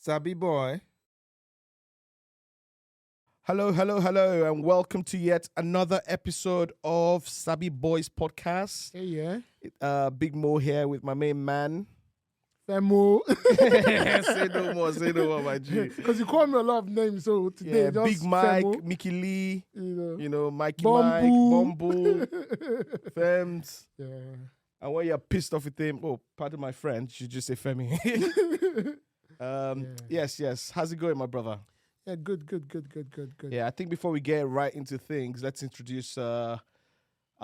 Sabi boy. Hello, and welcome to yet another episode of Sabi Boys podcast. Hey, yeah. Big Mo here with my main man. Femo. Say no more, my G. Because you call me a lot of names, so today Yeah, just Big Mike, Femo, Mickey Lee, Mikey Bumble. Mike, Bumble, Femz. Yeah. And when you're pissed off with him, pardon my French, you just say Femi. Yes. How's it going, my brother? Yeah, good. Yeah, I think before we get right into things, let's introduce our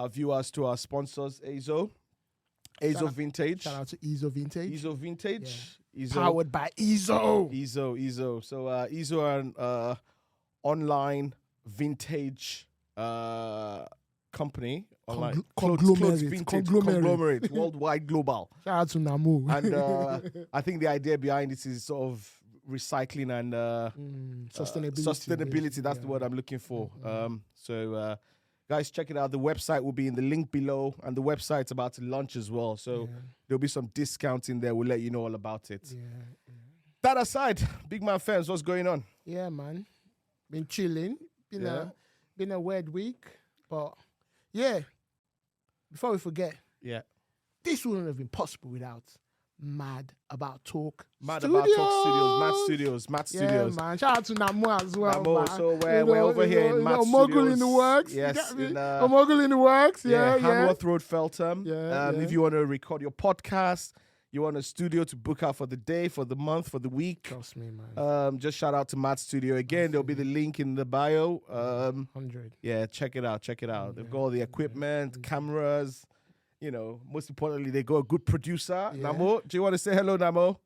viewers to our sponsors, Azo Vintage. Shout out to Ezo Vintage. Ezo Vintage. Yeah. Ezo. Powered by Ezo. Ezo. So Ezo are an online vintage company. Online clothes vintage conglomerate, worldwide, global. Shout out to Namu. And I think the idea behind this is sort of recycling and sustainability. That's the word I'm looking for. So guys, check it out. The website will be in the link below, and the website's about to launch as well. So there'll be some discounts in there. We'll let you know all about it. Yeah. That aside, Big Man Femz, what's going on? Yeah, man. Been chilling. Been a weird week, but yeah. Before we forget, this wouldn't have been possible without Mad About Talk Studios. Matt Studios. Yeah, man. Shout out to Namu as well, man. So we're over here in Matt Studios. Mogul in the works. Yes. A Mogul in the works. Hanworth Road, Feltham. Yeah. If you want to record your podcast, you want a studio to book out for the day, for the month, for the week. Trust me, man. Just shout out to Matt Studio. Again, there'll be the link in the bio. 100. Yeah, check it out. They've got all the equipment, cameras. Most importantly, they got a good producer. Yeah. Namo, do you want to say hello, Namo?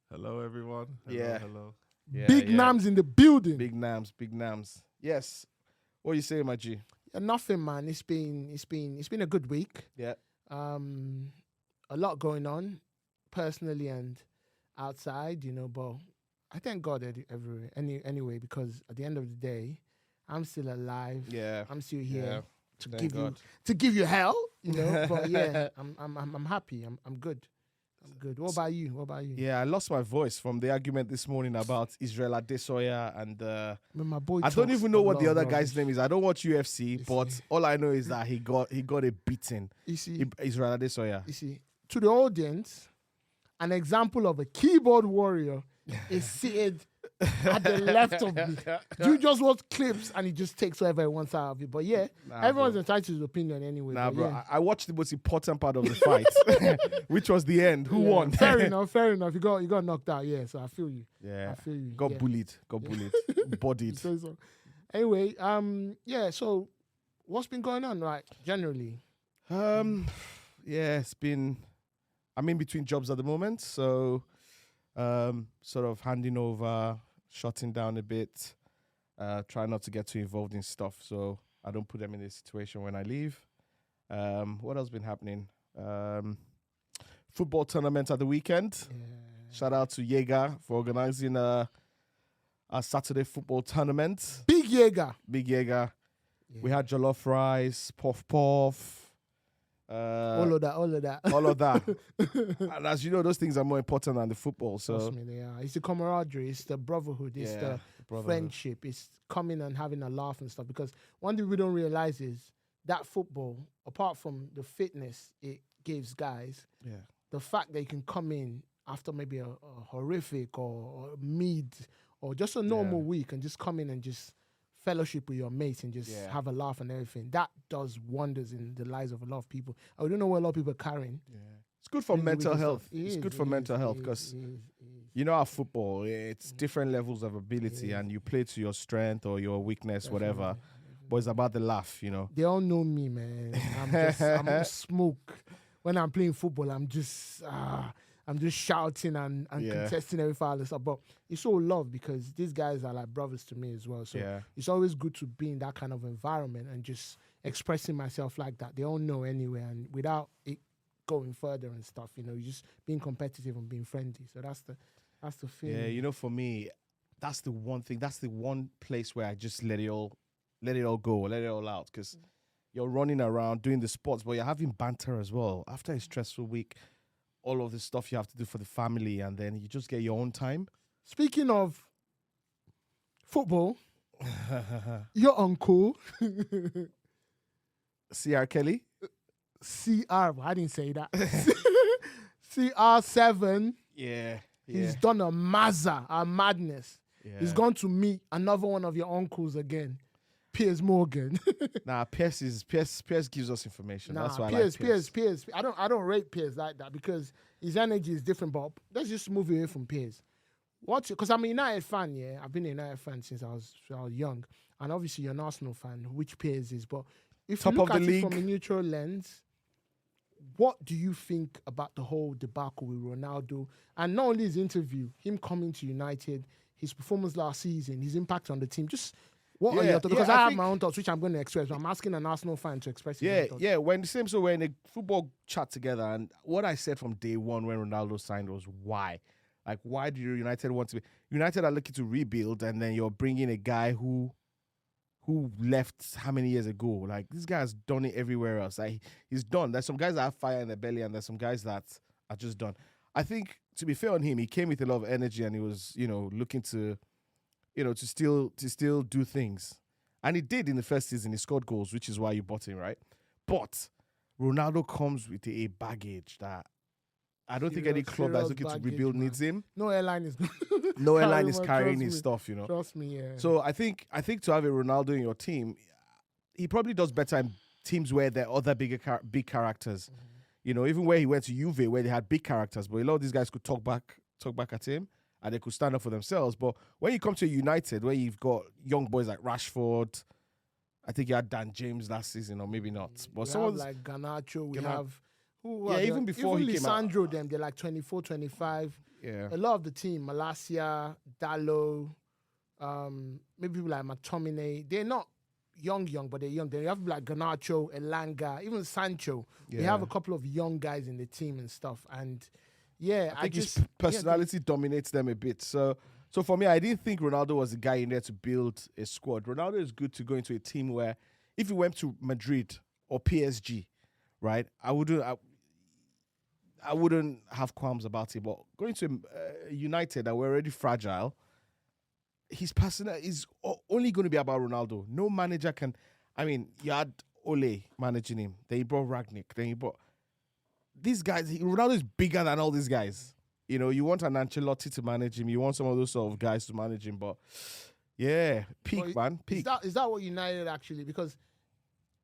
Hello, everyone. Hello. Yeah, Big Nams in the building. Big Nams. Yes. What are you saying, my G? Yeah, nothing, man. It's been a good week. Yeah. A lot going on, personally and outside, but I thank God everywhere. Anyway, because at the end of the day, I'm still alive. Yeah. I'm still here Thank God. to give you hell, But yeah, I'm happy. I'm good. I'm good. What about you? Yeah, I lost my voice from the argument this morning about Israel Adesoya and my boy. I don't even know what the other guy's name is. I don't watch UFC, but all I know is that he got a beating. You see, Israel Adesoya. You see, to the audience, an example of a keyboard warrior is seated at the left of me. You just watch clips and he just takes whatever he wants out of it. But everyone's entitled to his opinion anyway. Bro. Yeah. I watched the most important part of the fight, which was the end. Who won? Fair enough. You got knocked out. Yeah, so I feel you. Yeah. I feel you. Got bullied. Bodied. So. Anyway, so what's been going on, right, generally? It's been... I'm in between jobs at the moment, so sort of handing over, shutting down a bit, try not to get too involved in stuff so I don't put them in a situation when I leave. What else been happening? Football tournament at the weekend. Yeah. Shout out to Jaeger for organizing a Saturday football tournament. Big Jaeger. Yeah. We had jollof rice, puff. All of that. And as you know, those things are more important than the football. So trust me, they are. It's the camaraderie, it's the brotherhood, it's the friendship, it's coming and having a laugh and stuff. Because one thing we don't realize is that football, apart from the fitness it gives guys, the fact that you can come in after maybe a horrific or mid or just a normal week and just come in and just fellowship with your mates and just have a laugh and everything. That does wonders in the lives of a lot of people. I don't know what a lot of people are carrying. Yeah. It's good for mental health. It's good for mental health because our football, it's different levels of ability and you play to your strength or your weakness, whatever. But it's about the laugh, They all know me, man. I'm smoke. When I'm playing football, I'm just shouting and contesting every foul and stuff. But it's all love because these guys are like brothers to me as well. So it's always good to be in that kind of environment and just expressing myself like that. They all know anyway, and without it going further and stuff, you're just being competitive and being friendly. So that's the feeling. Yeah, for me, that's the one thing. That's the one place where I just let it all go, let it all out because you're running around doing the sports, but you're having banter as well. After a stressful week, all of the stuff you have to do for the family, and then you just get your own time. Speaking of football, your uncle, CR Kelly. I didn't say that. CR7. Yeah. He's done a madness. Yeah. He's gone to meet another one of your uncles again, Piers Morgan. Nah, Piers gives us information. That's why Piers, I like Piers. I don't rate Piers like that because his energy is different. But let's just move away from Piers. Because I'm a United fan, yeah. I've been a United fan since I was young, and obviously you're an Arsenal fan, which Piers is. But if you look at it from a neutral lens, what do you think about the whole debacle with Ronaldo? And not only his interview, him coming to United, his performance last season, his impact on the team. Just what are your thoughts? Because I have my own thoughts, which I'm going to express. I'm asking an Arsenal fan to express his own thoughts. Yeah. We're in a football chat together, and what I said from day one when Ronaldo signed was why. Like, why do United want to be... United are looking to rebuild, and then you're bringing a guy who left how many years ago? Like, this guy has done it everywhere else. Like, he's done. There's some guys that have fire in their belly, and there's some guys that are just done. I think, to be fair on him, he came with a lot of energy, and he was, looking to, to still do things. And he did in the first season. He scored goals, which is why you bought him, right? But Ronaldo comes with a baggage that I don't think any club that's looking to rebuild needs him. No airline is carrying his stuff, Trust me, yeah. So I think to have a Ronaldo in your team, he probably does better in teams where there are other big characters. Mm-hmm. Even where he went to Juve, where they had big characters, but a lot of these guys could talk back at him, and they could stand up for themselves. But when you come to United, where you've got young boys like Rashford, I think you had Dan James last season, or maybe not. But someone like Garnacho, we have. Even before he came out. Lisandro, they're like 24, 25. Yeah. A lot of the team, Malacia, Dallo, maybe people like McTominay, they're not young, but they're young. Then you have like Garnacho, Elanga, even Sancho. Yeah. We have a couple of young guys in the team and stuff. And yeah, I think his personality dominates them a bit. So for me, I didn't think Ronaldo was the guy in there to build a squad. Ronaldo is good to go into a team where if he went to Madrid or PSG, right, I wouldn't have qualms about it, but going to United that were already fragile, his personnel is only going to be about Ronaldo. No manager can... I mean, you had Ole managing him. Then you brought Ragnick. Then you brought... These guys... Ronaldo is bigger than all these guys. You want an Ancelotti to manage him. You want some of those sort of guys to manage him. But, yeah, peak, man. Peak. Is that what United actually... Because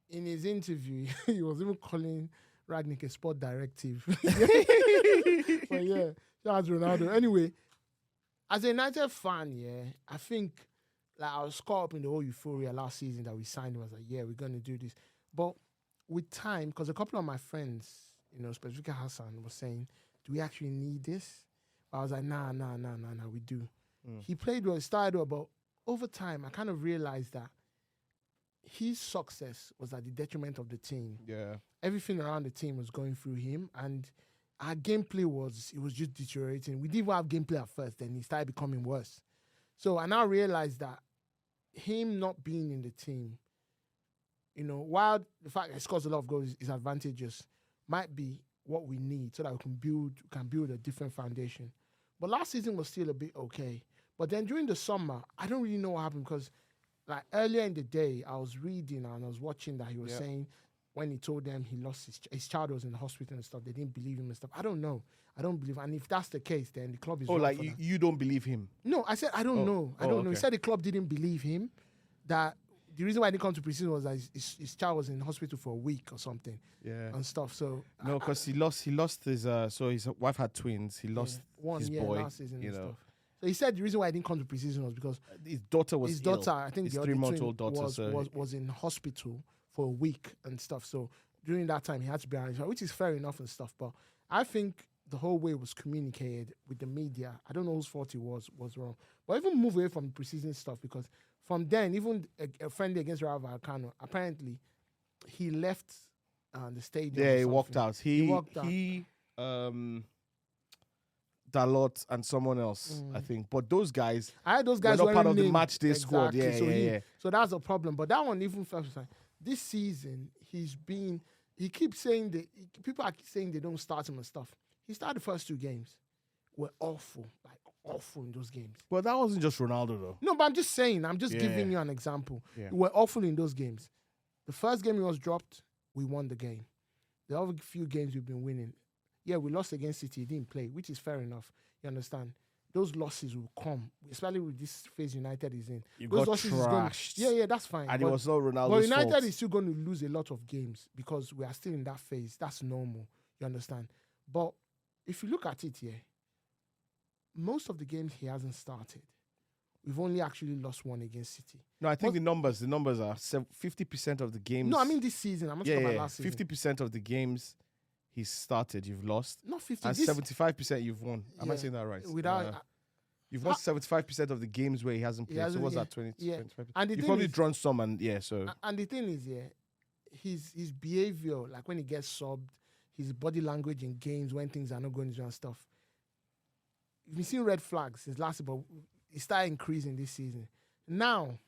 in his interview, he was even calling... Ragnick a sport directive. But yeah, that's Ronaldo. Anyway, as a United fan, yeah, I think like I was caught up in the whole euphoria last season that we signed him. I was like, yeah, we're going to do this. But with time, because a couple of my friends, specifically Hassan, was saying, do we actually need this? I was like, nah, we do. He played well, started well, but over time, I kind of realized that his success was at the detriment of the team. Yeah. Everything around the team was going through him, and our gameplay was just deteriorating. We didn't even have gameplay at first, then it started becoming worse. So I now realized that him not being in the team, while the fact that he scores a lot of goals is advantageous, might be what we need so that we can build a different foundation. But last season was still a bit okay. But then during the summer, I don't really know what happened because like earlier in the day, I was reading and I was watching that he was saying when he told them he lost his child was in the hospital and stuff, they didn't believe him and stuff. I don't know. I don't believe. And if that's the case, then the club is wrong like for that. You don't believe him? No, I said I don't know. I don't know. He said the club didn't believe him. That the reason why he didn't come to preseason was that his child was in hospital for a week or something. Yeah. And stuff. So no, because he lost his so his wife had twins. He lost his boy. Last season and stuff. So he said the reason why he didn't come to preseason was because his daughter was ill. I think his the 3-month-old daughter was in hospital for a week and stuff. So during that time he had to be around, which is fair enough and stuff. But I think the whole way it was communicated with the media, I don't know whose fault it was wrong. But even move away from preseason stuff, because from then, even a friendly against Rayo Vallecano, apparently he left the stadium. Yeah, he walked out. He walked out. Dalot and someone else, I think. But those guys, those guys were not part of named. the match day squad. Yeah. So that's a problem. But that one, even first time, this season, he keeps saying that people are saying they don't start him and stuff. He started the first 2 games. Were awful, like awful in those games. But that wasn't just Ronaldo, though. No, but I'm just saying. I'm just giving you an example. Yeah. We were awful in those games. The first game he was dropped, we won the game. The other few games we've been winning. Yeah, we lost against City. He didn't play, which is fair enough. You understand? Those losses will come, especially with this phase United is in. You Those got losses trashed. yeah, that's fine. And it was not Ronaldo's But United fault. is still going to lose a lot of games because we are still in that phase. That's normal. You understand? But if you look at it here, most of the games he hasn't started. We've only actually lost one against City. No, I think the numbers are 50% of the games. No, I mean this season. I'm not talking about last season. 50% of the games he's started, you've lost. Not 50. And 75% you've won. Am I saying that right? You've won 75% of the games where he hasn't played. So what's that, 20? Yeah. 25%? And You've probably drawn some, and so. And the thing is, his behavior, like when he gets subbed, his body language in games when things are not going to and stuff. You've been seeing red flags since last year, but it started increasing this season. Now,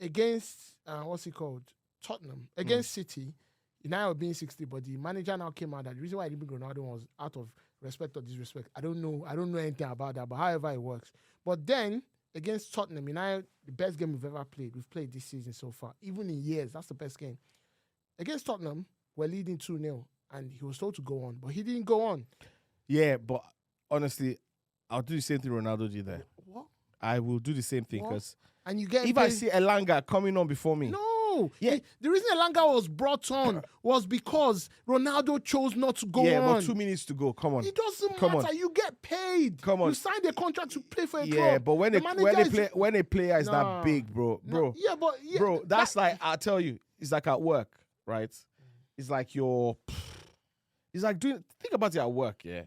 against, Tottenham, against City, United were being 60, but the manager now came out that the reason why he didn't bring Ronaldo was out of respect or disrespect. I don't know anything about that, but however it works. But then, against Tottenham, United, the best game we've ever played. We've played this season so far. Even in years, that's the best game. Against Tottenham, we're leading 2-0, and he was told to go on, but he didn't go on. Yeah, but honestly, I'll do the same thing Ronaldo did there. What? I will do the same thing because if I see Elanga coming on before me. No. Yeah. The reason Elanga was brought on was because Ronaldo chose not to go on. Yeah, but 2 minutes to go. Come on. It doesn't matter. You get paid. Come on. You signed a contract to play for a club. Yeah, but when a player is that big, bro. Bro, that's like, I'll tell you, it's like at work, right? It's like think about it at work, yeah.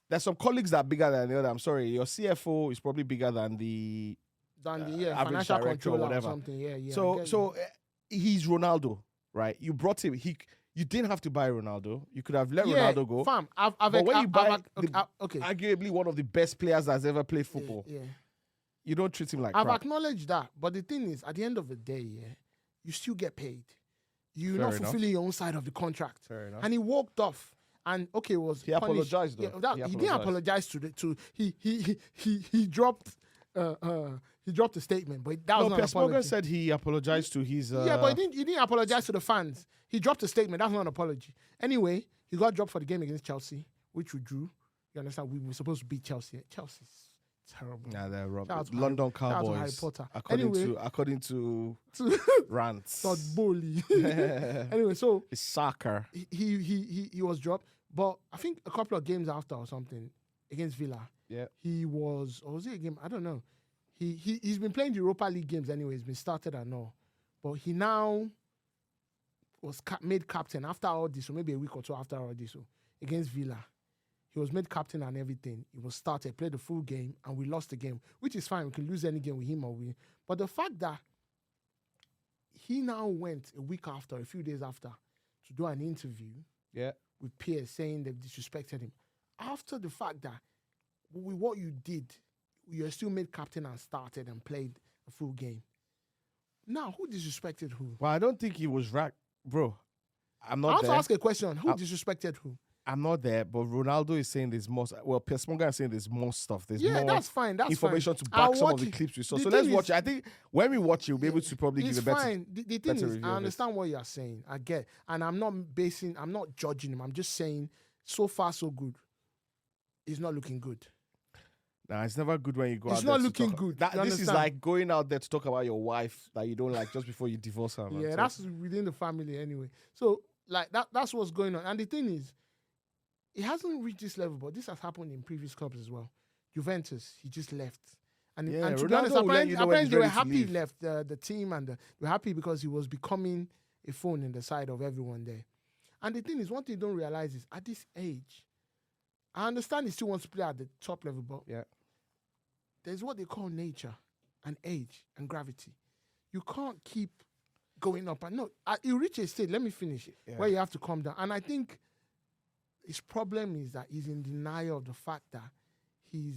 There's some colleagues that are bigger than the other. I'm sorry, your CFO is probably bigger than the financial controller or whatever. Or something. Yeah. So he's Ronaldo, right? You brought him. You didn't have to buy Ronaldo. You could have let Ronaldo go. Fam, but when you buy arguably one of the best players that's ever played football, you don't treat him like crap. I've acknowledged that, but the thing is, at the end of the day, you still get paid. You're not fulfilling your own side of the contract. Fair enough. And he walked off. And he apologized though. Yeah, he didn't apologize he dropped a statement, but that was not an Piers Morgan said he apologized to his. But he didn't apologize to the fans. He dropped a statement. That's not an apology. Anyway, he got dropped for the game against Chelsea, which we drew. You understand? We were supposed to beat Chelsea. Chelsea's terrible. Nah, they're rubbish. London Cowboys. Harry Potter. According to rants. Not bully. Anyway, so it's soccer. He was dropped, but I think a couple of games after or something against Villa. Yeah. He was, or was it a game? I don't know. He's been playing the Europa League games anyway. He's been started and all, but he now was made captain after all this, or maybe a week or two after all this, against Villa. He was made captain and everything. He was started, played the full game, and we lost the game, which is fine. We can lose any game with him or win. But the fact that he now went a few days after, to do an interview with Piers saying they've disrespected him. After the fact that with what you did, you're still made captain and started and played a full game. Now, who disrespected who? Well, I don't think he was right, bro. I'm not I want there. to ask a question. Who disrespected who? I'm not there, but Ronaldo is saying there's more. Well, Piers Morgan is saying there's more stuff. There's more that's fine. That's information fine. to back some of the clips we saw. So let's watch it. I think when we watch it, we'll be able to probably give a better. It's fine. The thing is, I understand what you're saying. I get, and I'm not judging him. I'm just saying, so far so good. It's not looking good. Nah, it's never good when you go out there. It's not looking good. This is like going out there to talk about your wife that you don't like just before you divorce her. Man. Yeah, that's within the family anyway. So like that's what's going on. And the thing is, it hasn't reached this level, but this has happened in previous clubs as well. Juventus, he just left. And to be honest, apparently they were happy he left the team, and they were happy because he was becoming a thorn in the side of everyone there. And the thing is, one thing you don't realize is, at this age, I understand he still wants to play at the top level, but there's what they call nature and age and gravity. You can't keep going up. And no, you reach a state, let me finish it, where you have to calm down. And I think his problem is that he's in denial of the fact that his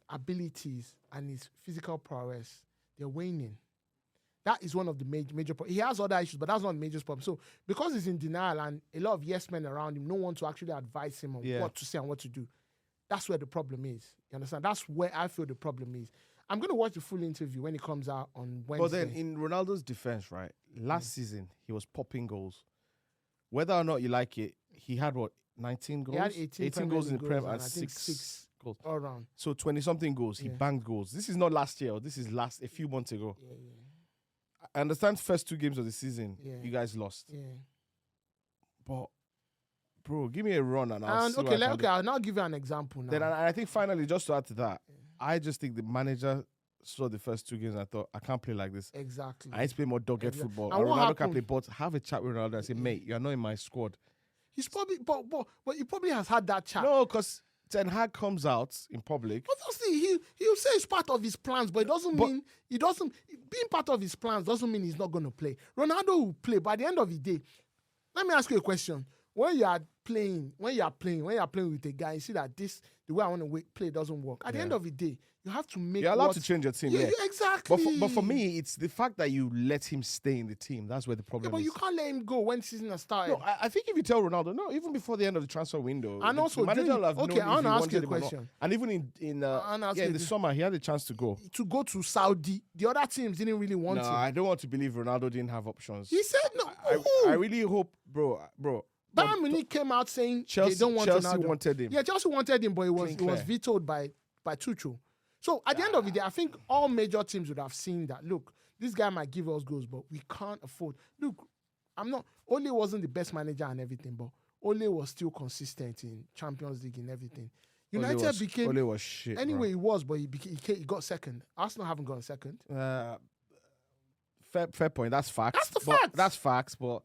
abilities and his physical prowess, they're waning. That is one of the major problems. He has other issues, but that's not the major problem. So because he's in denial and a lot of yes men around him, no one to actually advise him on what to say and what to do. That's where the problem is. You understand? That's where I feel the problem is. I'm going to watch the full interview when it comes out on Wednesday. But then in Ronaldo's defense, right, last season, he was popping goals. Whether or not you like it, he had what, 19 goals? He had 18 goals in the Prem and and I think 6 goals. All around. So 20-something goals. He banged goals. This is not last year. This is a few months ago. Yeah. I understand first 2 games of the season, you guys lost. Yeah. But, bro, give me a run and I'll see what I can do. I'll now give you an example now. Then I think finally, just to add to that, I just think the manager saw the first 2 games and I thought, I can't play like this. Exactly. I need to play more dogged football. And Ronaldo what can play, but have a chat with Ronaldo and say, mate, you're not in my squad. He's probably, but he probably has had that chat. No, because Ten Hag comes out in public. Obviously, he'll say it's part of his plans, but it doesn't mean being part of his plans doesn't mean he's not going to play. Ronaldo will play, but at the end of the day, let me ask you a question. When you are playing with a guy, you see that the way I want to play doesn't work. At the end of the day, you have to make. You're allowed to change your team. Yeah, exactly. But for me, it's the fact that you let him stay in the team. That's where the problem but is. you can't let him go when the season has started. No, I think if you tell Ronaldo, no, even before the end of the transfer window, and also the manager will have known if he I want to ask you a wanted him or not. question. And even in the summer, he had a chance to go. To go to Saudi, the other teams didn't really want him. No, I don't want to believe Ronaldo didn't have options. He said no. I really hope, bro. Bayern Munich came out saying they don't want Chelsea Ronaldo. wanted him. Yeah, Chelsea wanted him, but it was vetoed by Tuchel. So at the end of the day, I think all major teams would have seen that. Look, this guy might give us goals, but we can't afford. Look, Ole wasn't the best manager and everything, but Ole was still consistent in Champions League and everything. United became. Ole was shit. Anyway, he was, but he got second. Arsenal haven't gone second. Fair point. That's facts. That's the facts. That's facts, but.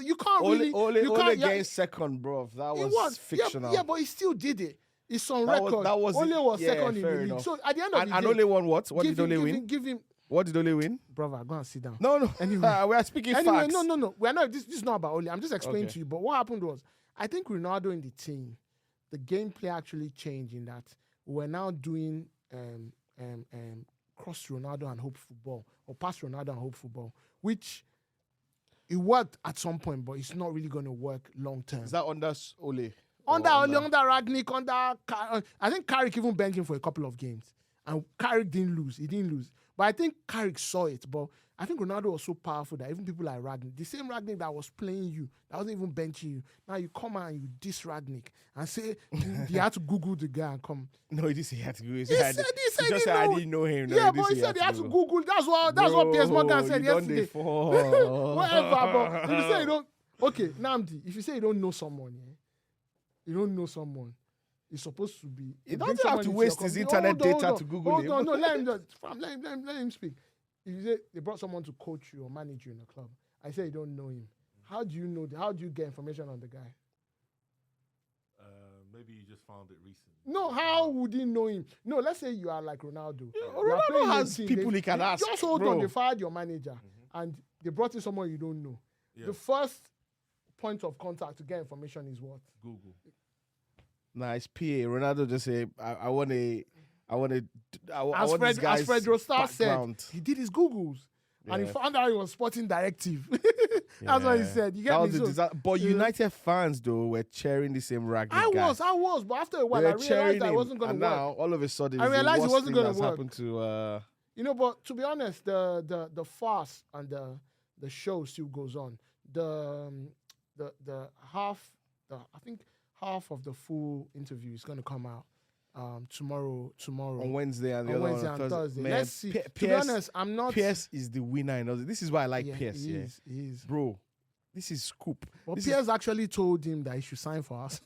You can't really. Ole getting second, bro. That was fictional. Yeah, but he still did it. It's on record. Ole was second in the league. So at the end of the day, and Ole won what? What did Ole win? Give him. What did Ole win? Brother, go and sit down. No. Anyway, we are speaking facts. No. We're not. This is not about Ole. I'm just explaining to you. But what happened was, I think Ronaldo in the team, the gameplay actually changed in that we're now doing cross Ronaldo and hope football or pass Ronaldo and hope football, which. It worked at some point, but it's not really going to work long term. Is that under Ole? Under Ragnick, I think Carrick even benched him for a couple of games. And Carrick didn't lose. He didn't lose. But I think Carrick saw it. But I think Ronaldo was so powerful that even people like Ragnick, the same Ragnick that was playing you, that wasn't even benching you, now you come out and you diss Ragnick and say you had to Google the guy and come. No, he didn't say he had to Google. He said I didn't know him. Yeah, but he said he had to Google. That's what Piers Morgan said yesterday. Whatever, but if you say you don't, okay, Namdi, if you say you don't know someone, it's supposed to be. He doesn't have to waste his internet data to Google him. No, let him speak. If you say they brought someone to coach you or manage you in a club, I say you don't know him. How do you know? How do you get information on the guy? Maybe you just found it recently. No, how would he know him? No, let's say you are like Ronaldo. Ronaldo has people he can ask. Just hold on. They fired your manager and they brought in someone you don't know. Yeah. The first point of contact to get information is what? Google. Nice PA. Ronaldo just say, I want this guy's as Fred Rostar background. Said, he did his Googles. Yeah. And he found out he was Sporting Directive. That's what he said. You get me? But United fans, though, were cheering the same Ragnick guy. I was. But after a while, I realized that it wasn't going to work. Now, all of a sudden, I realized it wasn't going to work. Happened to, but to be honest, the farce and the show still goes on. I think half of the full interview is going to come out. Tomorrow on Wednesday and the other Wednesday on and Thursday. Man, Let's see. Piers, to be honest, I'm not. Piers is the winner. This is why I like Piers. He is. Bro, this is scoop. Well, Piers actually told him that he should sign for us.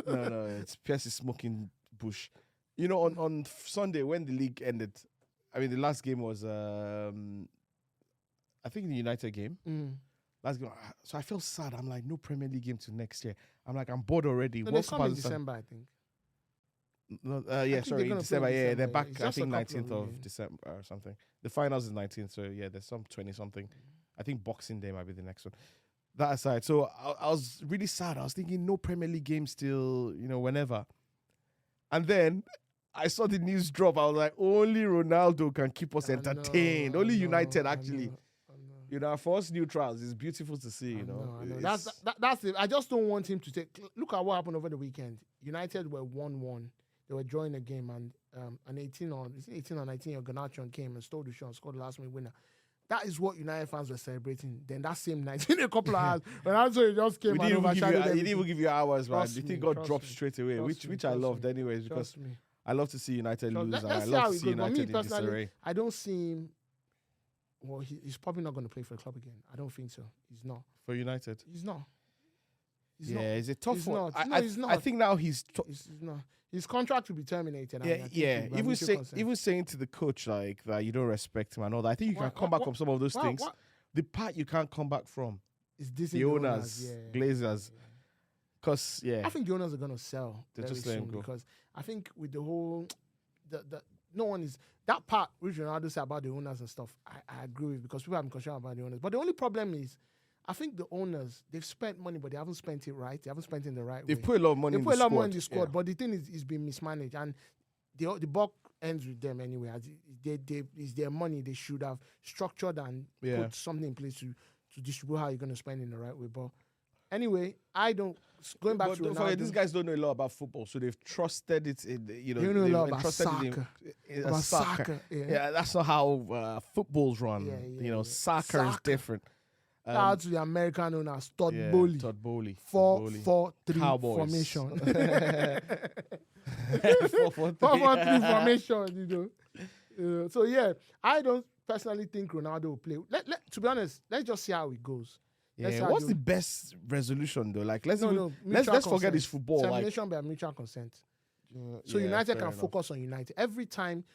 No, it's Piers is smoking bush. On Sunday when the league ended, I mean the last game was I think the United game. Last game. So I felt sad. I'm like, no Premier League game till next year. I'm like, I'm bored already. They come in December, I think. No, sorry, in December. Yeah, they're back. I think 19th of December or something. The finals is 19th, so yeah, there's some 20-something. I think Boxing Day might be the next one. That aside, so I was really sad. I was thinking no Premier League games till whenever. And then I saw the news drop. I was like, only Ronaldo can keep us entertained. Only United actually. You know, for us neutrals, it's beautiful to see. I know. That's it. I just don't want him to take. Look at what happened over the weekend. United were 1-1. They were drawing a game, and an 18 or 19-year Garnacho came and stole the shot and scored the last minute winner. That is what United fans were celebrating. Then that same night, in a couple of hours, Ronaldo just came and overshadowed everything. He didn't even give you hours, man. You think God dropped straight away, which I loved anyways, because I love to see United lose, and I love to see United in disarray. I don't see him. Well, he's probably not going to play for the club again. I don't think so. He's not. For United? He's not. It's a tough one. He's not. I think now he's not. His contract will be terminated. Even saying to the coach like that you don't respect him and all that. I think you can come back from some of those things. The part you can't come back from is this the owners, Glazers. Because I think the owners are gonna sell very just soon because I think with the whole no one is that part which Ronaldo said about the owners and stuff. I agree with because people have been concerned about the owners. But the only problem is I think the owners, they've spent money, but they haven't spent it right. They haven't spent it in the right way. They've put a lot of money in the squad. They put a lot of money in the squad, but the thing is, it's been mismanaged. And the buck ends with them anyway. It's their money. They should have structured and put something in place to distribute how you're going to spend it in the right way. But anyway, going back to Ronaldo. These guys don't know a lot about football, so they've trusted it in, they don't know a lot about soccer. Yeah, that's not how football's run. Soccer is different. Shout out to the American owners, Todd Bowley. 4-4-3 formation. 4-4-3 formation, So I don't personally think Ronaldo will play. To be honest, let's just see how it goes. What's the best resolution though? Like let's forget this football. Termination by mutual consent. So United can focus on United. Every time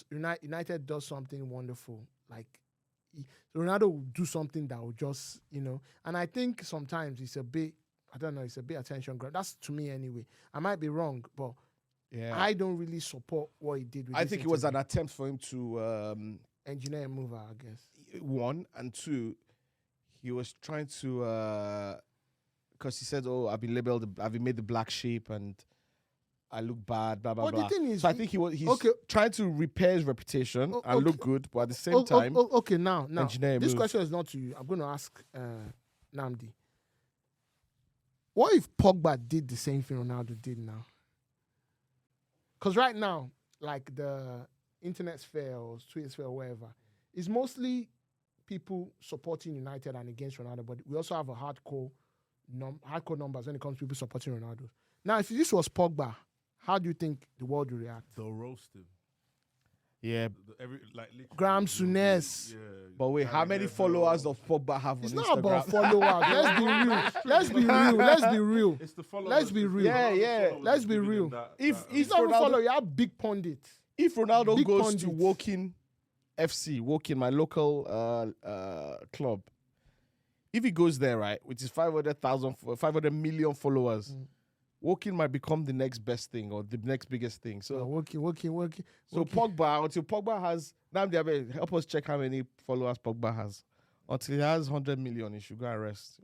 United does something wonderful, like Ronaldo will do something that will just, and I think sometimes it's a bit attention grab. That's to me anyway. I might be wrong, but I don't really support what he did with I think it was an attempt for him to engineer a move, I guess. 1 and 2, he was trying to because he said, I've been made the black sheep and I look bad, blah, blah, blah. The thing is, so I think he's trying to repair his reputation and look good, but at the same time... Okay, now, this question is not to you. I'm going to ask Namdi. What if Pogba did the same thing Ronaldo did now? Because right now, like the internet sphere or Twitter sphere or whatever, it's mostly people supporting United and against Ronaldo, but we also have a hardcore numbers when it comes to people supporting Ronaldo. Now, if this was Pogba, how do you think the world will react? They'll roast him. Yeah. Graham Souness. Yeah. But wait, how many followers does Pogba have on Instagram? It's not about followers. Let's be real. It's the followers. Let's be real. Yeah. Let's be real. If not Ronaldo, follow, you have big pundits. If Ronaldo goes to Woking FC, Woking, my local club, if he goes there, right, which is 500 million followers, Woking might become the next best thing or the next biggest thing. So Woking. So Pogba, until Pogba has, help us check how many followers Pogba has. Until he has 100 million, he should go and rest.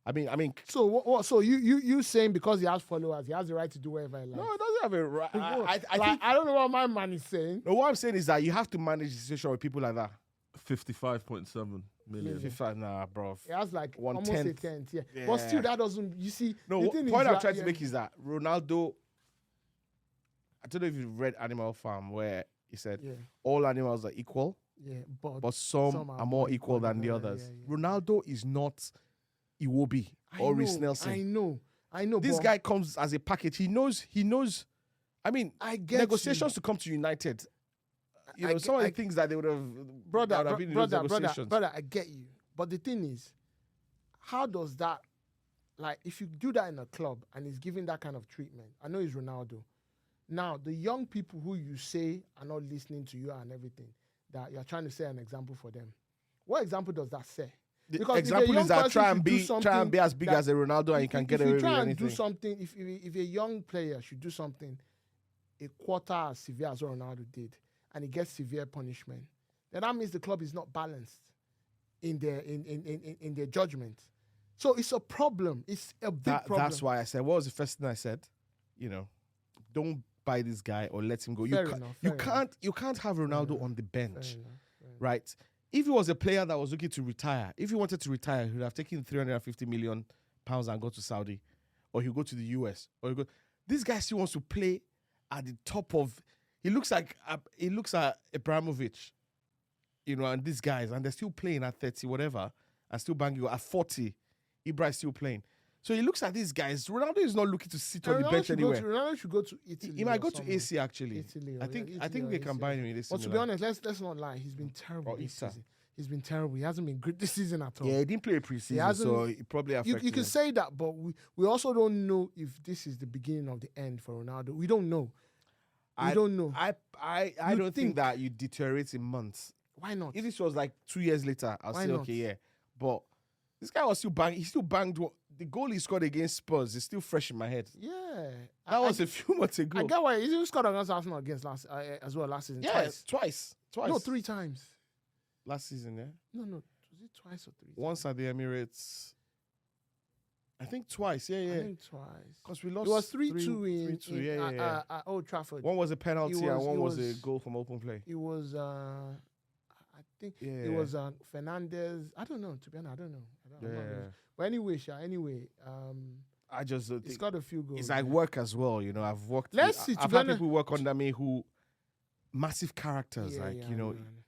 I mean. So what? So you saying because he has followers, he has the right to do whatever he likes? No, he doesn't have a right. I don't know what my man is saying. No, what I'm saying is that you have to manage the situation with people like that. 55.7 million. 55, nah, bro. It has like almost 1/10. a tenth, yeah. But still, that doesn't. You see, no. The point I'm trying to make is that Ronaldo. I don't know if you've read Animal Farm, where he said all animals are equal. Yeah, but some are more equal than the others. Yeah. Ronaldo is not Iwobi or Reece Nelson. I know. This guy comes as a package. He knows. I mean, negotiations to come to United. Some of the things that they would have... Brother, I get you. But the thing is, how does that... Like, if you do that in a club and he's giving that kind of treatment, I know he's Ronaldo. Now, the young people who you say are not listening to you and everything, that you're trying to set an example for them. What example does that say? Because example is that try and be as big as a Ronaldo and you can get away with anything. If you try and do something, if a young player should do something a quarter as severe as what Ronaldo did, and he gets severe punishment, then that means the club is not balanced in their judgment. So it's a problem. It's a big problem. That's why I said, what was the first thing I said? Don't buy this guy or let him go. You can't have Ronaldo on the bench, right? if he was a player that was looking to retire, if he wanted to retire, he would have taken 350 million pounds and go to Saudi, or he'll go to the US, or he'll go. This guy still wants to play at the top of. He looks like Abramovich, and these guys, and they're still playing at 30, whatever, and still banging at 40. Ibra is still playing. So he looks at these guys. Ronaldo is not looking to sit on the bench anywhere. Ronaldo should go to Italy. He might go to AC actually. Italy, I think they can buy him in this. But to be honest, let's not lie. He's been terrible this season. He's been terrible. He hasn't been good this season at all. Yeah, he didn't play preseason, so it probably affected him. You can say that, but we also don't know if this is the beginning of the end for Ronaldo. We don't know. I don't know. I don't think that you deteriorate in months. Why not? If this was like 2 years later, I'll say, okay, yeah. But this guy was still banging. He still banged. The goal he scored against Spurs is still fresh in my head. Yeah. That was a few months ago. I get why. He scored against Arsenal last season. Yeah, twice. No, 3 times. Last season, yeah? No. Was it twice or 3 times? Once at the Emirates. I think twice, yeah. I think twice. Because we lost. It was 3-2 in at Old Trafford. One was a penalty and one was a goal from open play. It was, I think it was Fernandez. I don't know, to be honest. I don't know. But anyway, I just he's got a few goals. It's like work as well, I've worked. I've had people work under me who massive characters,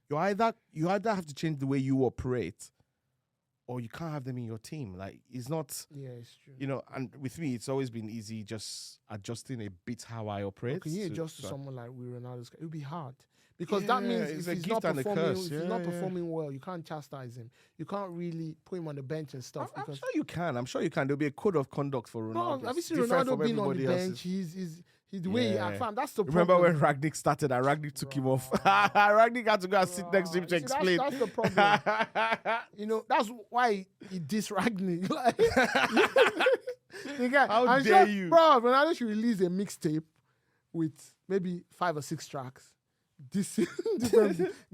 you either have to change the way you operate, or you can't have them in your team. Like it's not. Yeah, it's true. And with me, it's always been easy just adjusting a bit how I operate. Can you adjust to someone like Ronaldo's? It would be hard. Because that means if he's not performing well, you can't chastise him. You can't really put him on the bench and stuff. I'm sure you can. There'll be a code of conduct for Ronaldo. No, have you seen Ronaldo being on the bench? He's the way he acts. That's the problem. Remember when Ragnick started and Ragnick took him off? Ragnick had to go and sit next to him to explain. That's the problem. That's why he dissed Ragnick. How dare you? Bro, Ronaldo should release a mixtape with maybe 5 or 6 tracks. This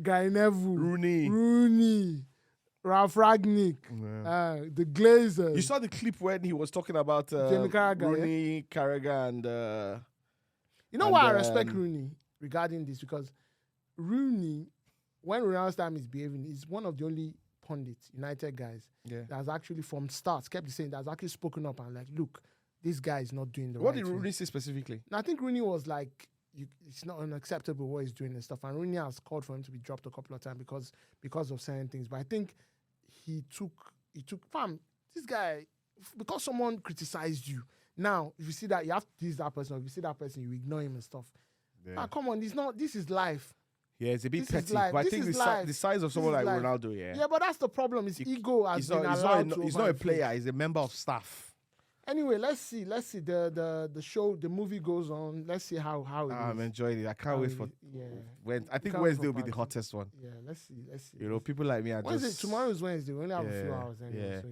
Guy Neville, Rooney, Ralph Ragnick, the Glazers. You saw the clip when he was talking about Rooney, Carragher, and why I respect Rooney regarding this? Because Rooney, when Ronaldo's time is behaving, is one of the only pundits, United guys, that has actually from starts kept saying that has actually spoken up and like, look, this guy is not doing the right thing. What did Rooney say specifically? And I think Rooney was like, it's not unacceptable what he's doing and stuff. And Rooney has called for him to be dropped a couple of times because of certain things. But I think he took this guy, because someone criticized you. Now, if you see that, you have to tease that person. If you see that person, you ignore him and stuff. Yeah. Now, come on, this is life. Yeah, it's a bit petty. But I think the size of someone like Ronaldo, Yeah, but that's the problem. His ego has been allowed to. He's not a player. He's a member of staff. Anyway, let's see. The show, the movie goes on. Let's see how it is. I'm enjoying it. I can't wait for. I think Wednesday will be the hottest one. Yeah, let's see. People like me are just. Tomorrow is Wednesday. We only have a few hours anyway. So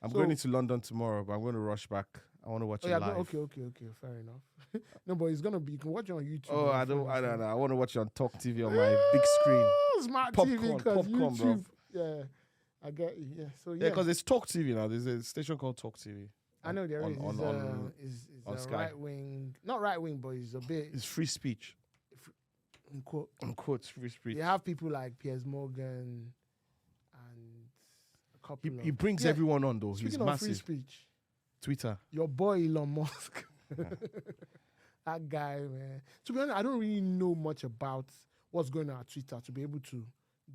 I'm going into London tomorrow, but I'm going to rush back. I want to watch it live. Okay. Fair enough. No, but it's gonna be. You can watch it on YouTube. Oh, I don't know. I want to watch it on Talk TV on my big screen. Smart popcorn, TV, because YouTube. Bro. Yeah, I get you. Yeah, so because it's Talk TV now. There's a station called Talk TV. I know there is. On Sky. Right wing, not right wing, but it's a bit. It's free speech. Unquote, free speech. You have people like Piers Morgan and a couple. He brings everyone on though. Speaking He's of massive. free speech, Twitter. Your boy Elon Musk. That guy, man. To be honest, I don't really know much about what's going on Twitter to be able to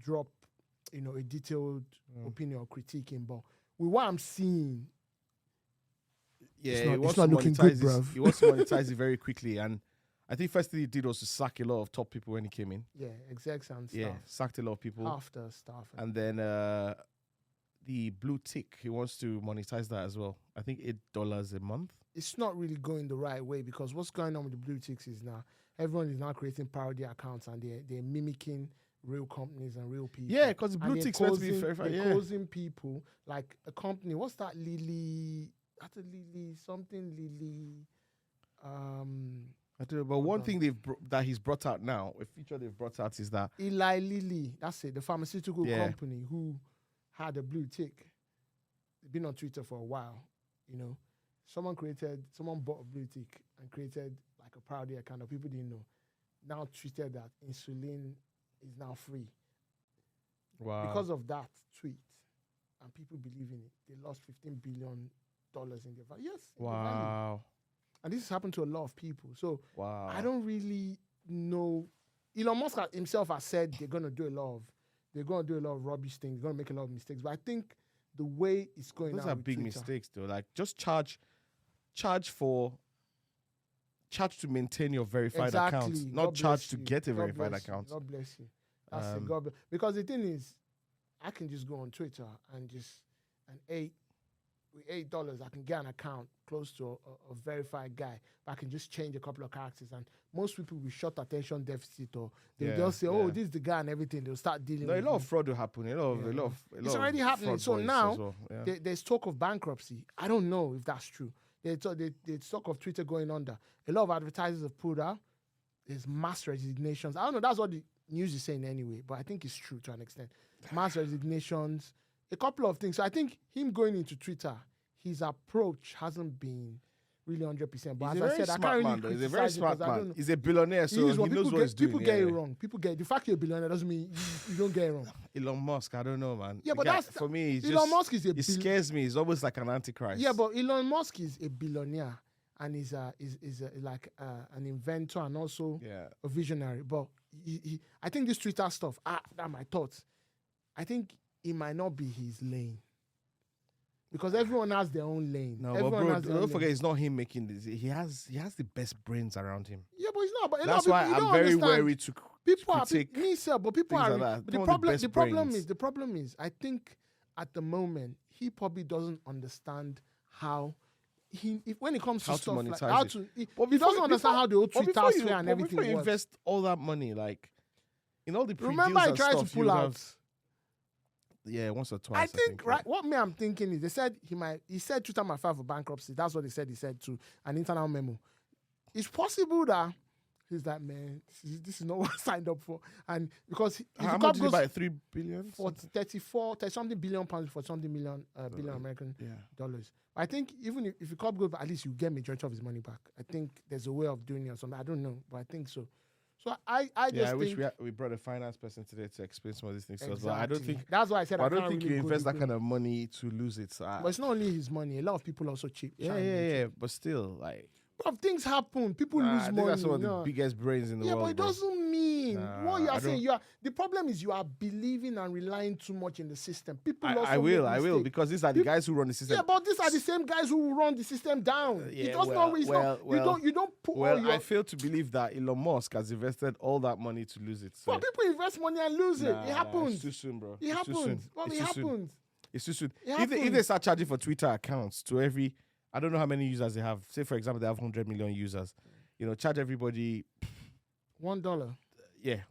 drop, a detailed opinion or critiquing. But with what I'm seeing. Yeah, it's not looking good, bro. He wants to monetize it very quickly, and I think first thing he did was to sack a lot of top people when he came in. Yeah, execs and stuff. Yeah, sacked a lot of people. Half the staff. And then the blue tick, he wants to monetize that as well. I think $8 a month. It's not really going the right way because what's going on with the blue ticks is now everyone is now creating parody accounts and they're mimicking real companies and real people. Yeah, because the blue ticks meant to be verified. They're causing people like a company. What's that? Lily. That's a Lily. Something Lily. I don't know, but one thing that he's brought out now, a feature they've brought out is that Eli Lilly. That's it. The pharmaceutical company who had a blue tick. They've been on Twitter for a while. Someone bought a blue tick and created like a parody account of people didn't know. Now tweeted that insulin is now free. Wow. Because of that tweet, and people believe in it, they lost $15 billion in their value. Yes. in their value. Wow. And this has happened to a lot of people. So Wow. I don't really know. Elon Musk himself has said they're going to do a lot of rubbish things. They're going to make a lot of mistakes. But I think the way it's going Those now are with big Twitter, mistakes, though. Like, just charge to maintain your verified account, Exactly. not God charge bless to you. get a God verified bless you. account. God bless you. That's it. Um, Because the thing is, I can just go on Twitter and with $8, I can get an account close to a verified guy. But I can just change a couple of characters. And most people with short attention deficit, or they'll just say, "Oh, this is the guy," and everything. They'll start dealing No, a with lot me. of fraud will happen. It's already happening. So now yeah. there's talk of bankruptcy. I don't know if that's true. There's talk of Twitter going under. A lot of advertisers have pulled out. There's mass resignations. I don't know. That's what the news is saying anyway, but I think it's true to an extent. Mass resignations, a couple of things. So I think him going into Twitter, his approach hasn't been really 100%. But He's as a I very said, I smart can't man, really though. He's a criticize very it smart because I don't man. know. He's a billionaire, so he knows what he's doing. People get it wrong. The fact you're a billionaire doesn't mean you don't get it wrong. Elon Musk, I don't know, man. Yeah, The but guy, that's for me. Elon Musk is It scares me. He's almost like an antichrist. Yeah, but Elon Musk is a billionaire and is like an inventor and also a visionary. But I think this Twitter stuff, that are my thoughts. I think it might not be his lane. Because everyone has their own lane. No, everyone but has their bro, own don't forget, lane. it's not him making this. He has the best brains around him. Yeah, but it's not. But a lot That's of why people, you I'm don't very understand. wary to People are critique me, sir, but people things are. like that. But Some the of the best brains. problem is, I think at the moment he probably doesn't understand how when it comes How to to stuff like monetize how it. to, he But doesn't understand how the whole but Twitter sphere and everything before you works. invest all that money, like in all the pre-deals Remember, I and tried to stuff, pull you out. have- Yeah, once or twice. I think right. What me I'm thinking is they said he said Twitter might file for bankruptcy. That's what they said. He said to an internal memo. It's possible that he's like, man, this is not what I signed up for. And because How much did he buy? 3 billion? for 30 something billion pounds for something billion American dollars. I think even if you can't go, at least you get majority of his money back. I think there's a way of doing it or something. I don't know, but I think so. So I just wish think we brought a finance person today to explain some of these things to us. But I don't think that's why I said I I don't can't think really you go invest that deep kind of money to lose it. So But it's not only his money. A lot of people also cheap. yeah. But still, like, But things happen. People lose I think money. that's one of no. the biggest brains in the Yeah, world. but it bro. doesn't mean what you I are saying. don't- The problem is you are believing and relying too much in the system. People also I will, make mistakes. because these are the guys who run the system. Yeah, but these are the same guys who will run the system down. Yeah, It does not. It's not. You don't put all Well, your. I fail to believe that Elon Musk has invested all that money to lose it. So. But people invest money and lose it. It It's happens. too soon, bro. It It's too soon. happens. Well, It's it too soon. happens. It's too soon. It If they happens. start charging for Twitter accounts to every, I don't know how many users they have. Say, for example, they have 100 million users. Charge everybody, $1.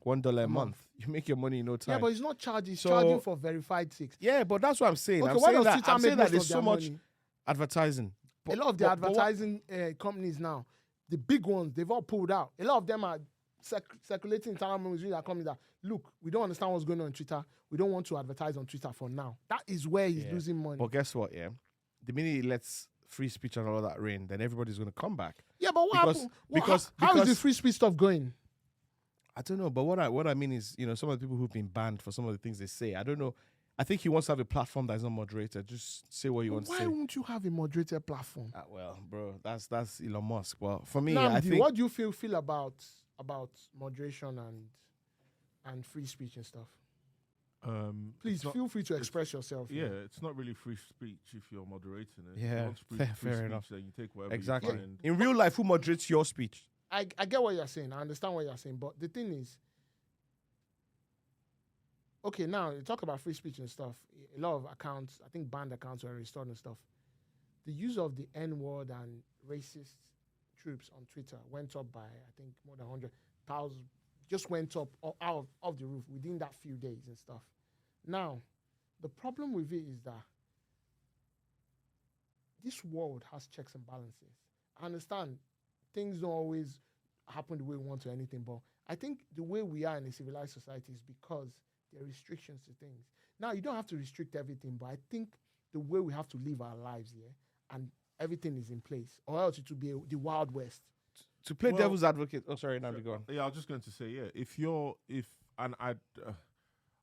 $1 a month. You make your money in no time. Yeah, but it's not charging. It's So- charging for verified six. Yeah, but that's what I'm saying. Okay, I'm why saying does that, Twitter I'm saying make that most there's of so their much money? advertising. A lot of the advertising companies now, the big ones, they've all pulled out. A lot of them are circulating internal memos that companies that, look, we don't understand what's going on Twitter. We don't want to advertise on Twitter for now. That is where he's losing money. But guess what? Yeah, the minute he lets free speech and all that reign, then everybody's going to come back. Yeah, but what happened? Because how is the free speech stuff going? I don't know, but what I mean is, some of the people who've been banned for some of the things they say, I don't know. I think he wants to have a platform that is not moderated. Just say what you want to say. Why won't you have a moderated platform? Well, bro, that's Elon Musk. Well, for me, Namdi, I think what do you feel about moderation and free speech and stuff? Please feel free to express yourself. Yeah, it's not really free speech if you're moderating it. Yeah, Once free fair speech, enough. then you take whatever exactly. you find. In real life, who moderates your speech? I get what you're saying. I understand what you're saying. But the thing is, okay, now you talk about free speech and stuff. A lot of accounts, I think banned accounts were restored and stuff. The use of the N-word and racist troops on Twitter went up by, I think, more than 100,000. Just went up out of the roof within that few days and stuff. Now, the problem with it is that this world has checks and balances. I understand things don't always happen the way we want or anything, but I think the way we are in a civilized society is because there are restrictions to things. Now, you don't have to restrict everything, but I think the way we have to live our lives here and everything is in place, or else it will be the Wild West. To play devil's advocate. Oh, sorry, now go on. Yeah, I was just going to say, yeah,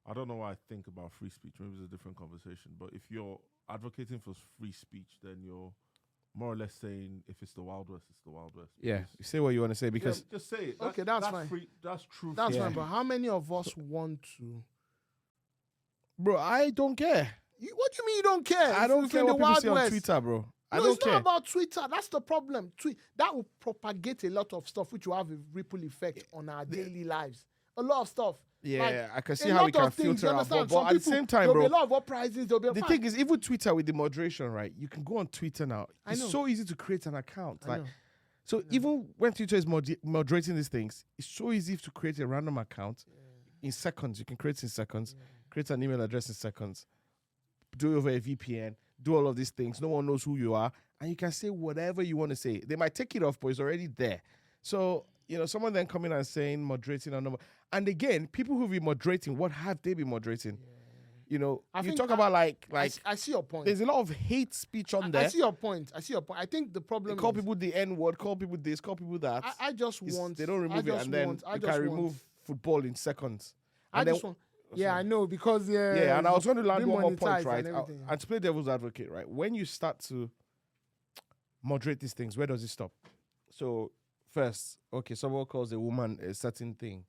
I don't know what I think about free speech. Maybe it's a different conversation. But if you're advocating for free speech, then you're more or less saying if it's the Wild West, it's the Wild West. Yeah, you say what you want to say because just say it. Okay, that's fine. That's true. That's fine. But how many of us want to? bro, I don't care. What do you mean you don't care? I don't care what people say on Twitter, bro. I don't it's care. not about Twitter. That's the problem. That will propagate a lot of stuff, which will have a ripple effect on our daily lives. A lot of stuff. Yeah, like, I can see how we can filter out. But at the same time, bro, there'll be a lot of uprisings. The thing is, even Twitter with the moderation, right? You can go on Twitter now. It's so easy to create an account. So even when Twitter is moderating these things, it's so easy to create a random account in seconds. You can create in seconds, create an email address in seconds, do it over a VPN, do all of these things. No one knows who you are, and you can say whatever you want to say. They might take it off, but it's already there. So, someone then coming and saying moderating or no. And again, people who be moderating, what have they been moderating? You talk about like I see your point. There's a lot of hate speech on there. I see your point. I think the problem call people the N-word, call people this, call people that. I just want. They don't remove it, and then you can remove football in seconds. I just want. Yeah, I know because yeah, and I was going to land one more point, right? And to play devil's advocate, right? When you start to moderate these things, where does it stop? So first, okay, someone calls a woman a certain thing,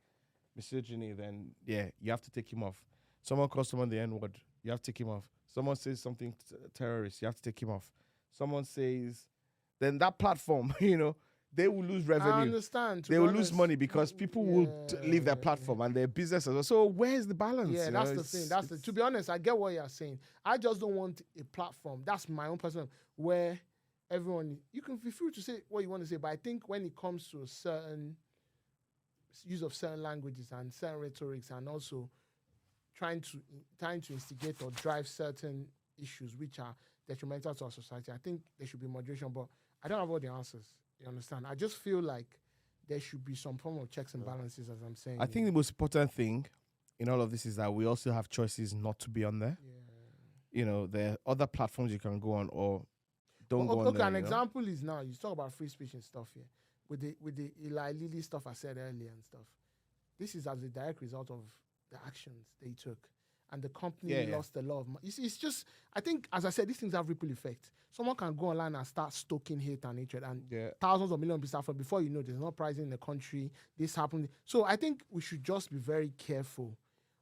misogyny, then you have to take him off. Someone calls someone the N-word, you have to take him off. Someone says something terrorist, you have to take him off. Someone says, then that platform, they will lose revenue. I understand. They will lose money because people will leave their platform and their business as well. So where's the balance? Yeah, that's the thing. To be honest, I get what you're saying. I just don't want a platform. That's my own personal, where everyone, you can feel free to say what you want to say, but I think when it comes to a certain use of certain languages and certain rhetorics, and also trying to instigate or drive certain issues which are detrimental to our society, I think there should be moderation, but I don't have all the answers. You understand? I just feel like there should be some form of checks and balances, as I'm saying. I think the most important thing in all of this is that we also have choices not to be on there. Yeah. There are other platforms you can go on or don't go on there. Okay, an example is now, you talk about free speech and stuff here. With the Eli Lilly stuff I said earlier and stuff. This is as a direct result of the actions they took. And the company lost a lot of money. It's just, I think, as I said, these things have ripple effect. Someone can go online and start stoking hate and hatred, and thousands of millions people suffer. Before you know, there's no pricing in the country. This happened. So I think we should just be very careful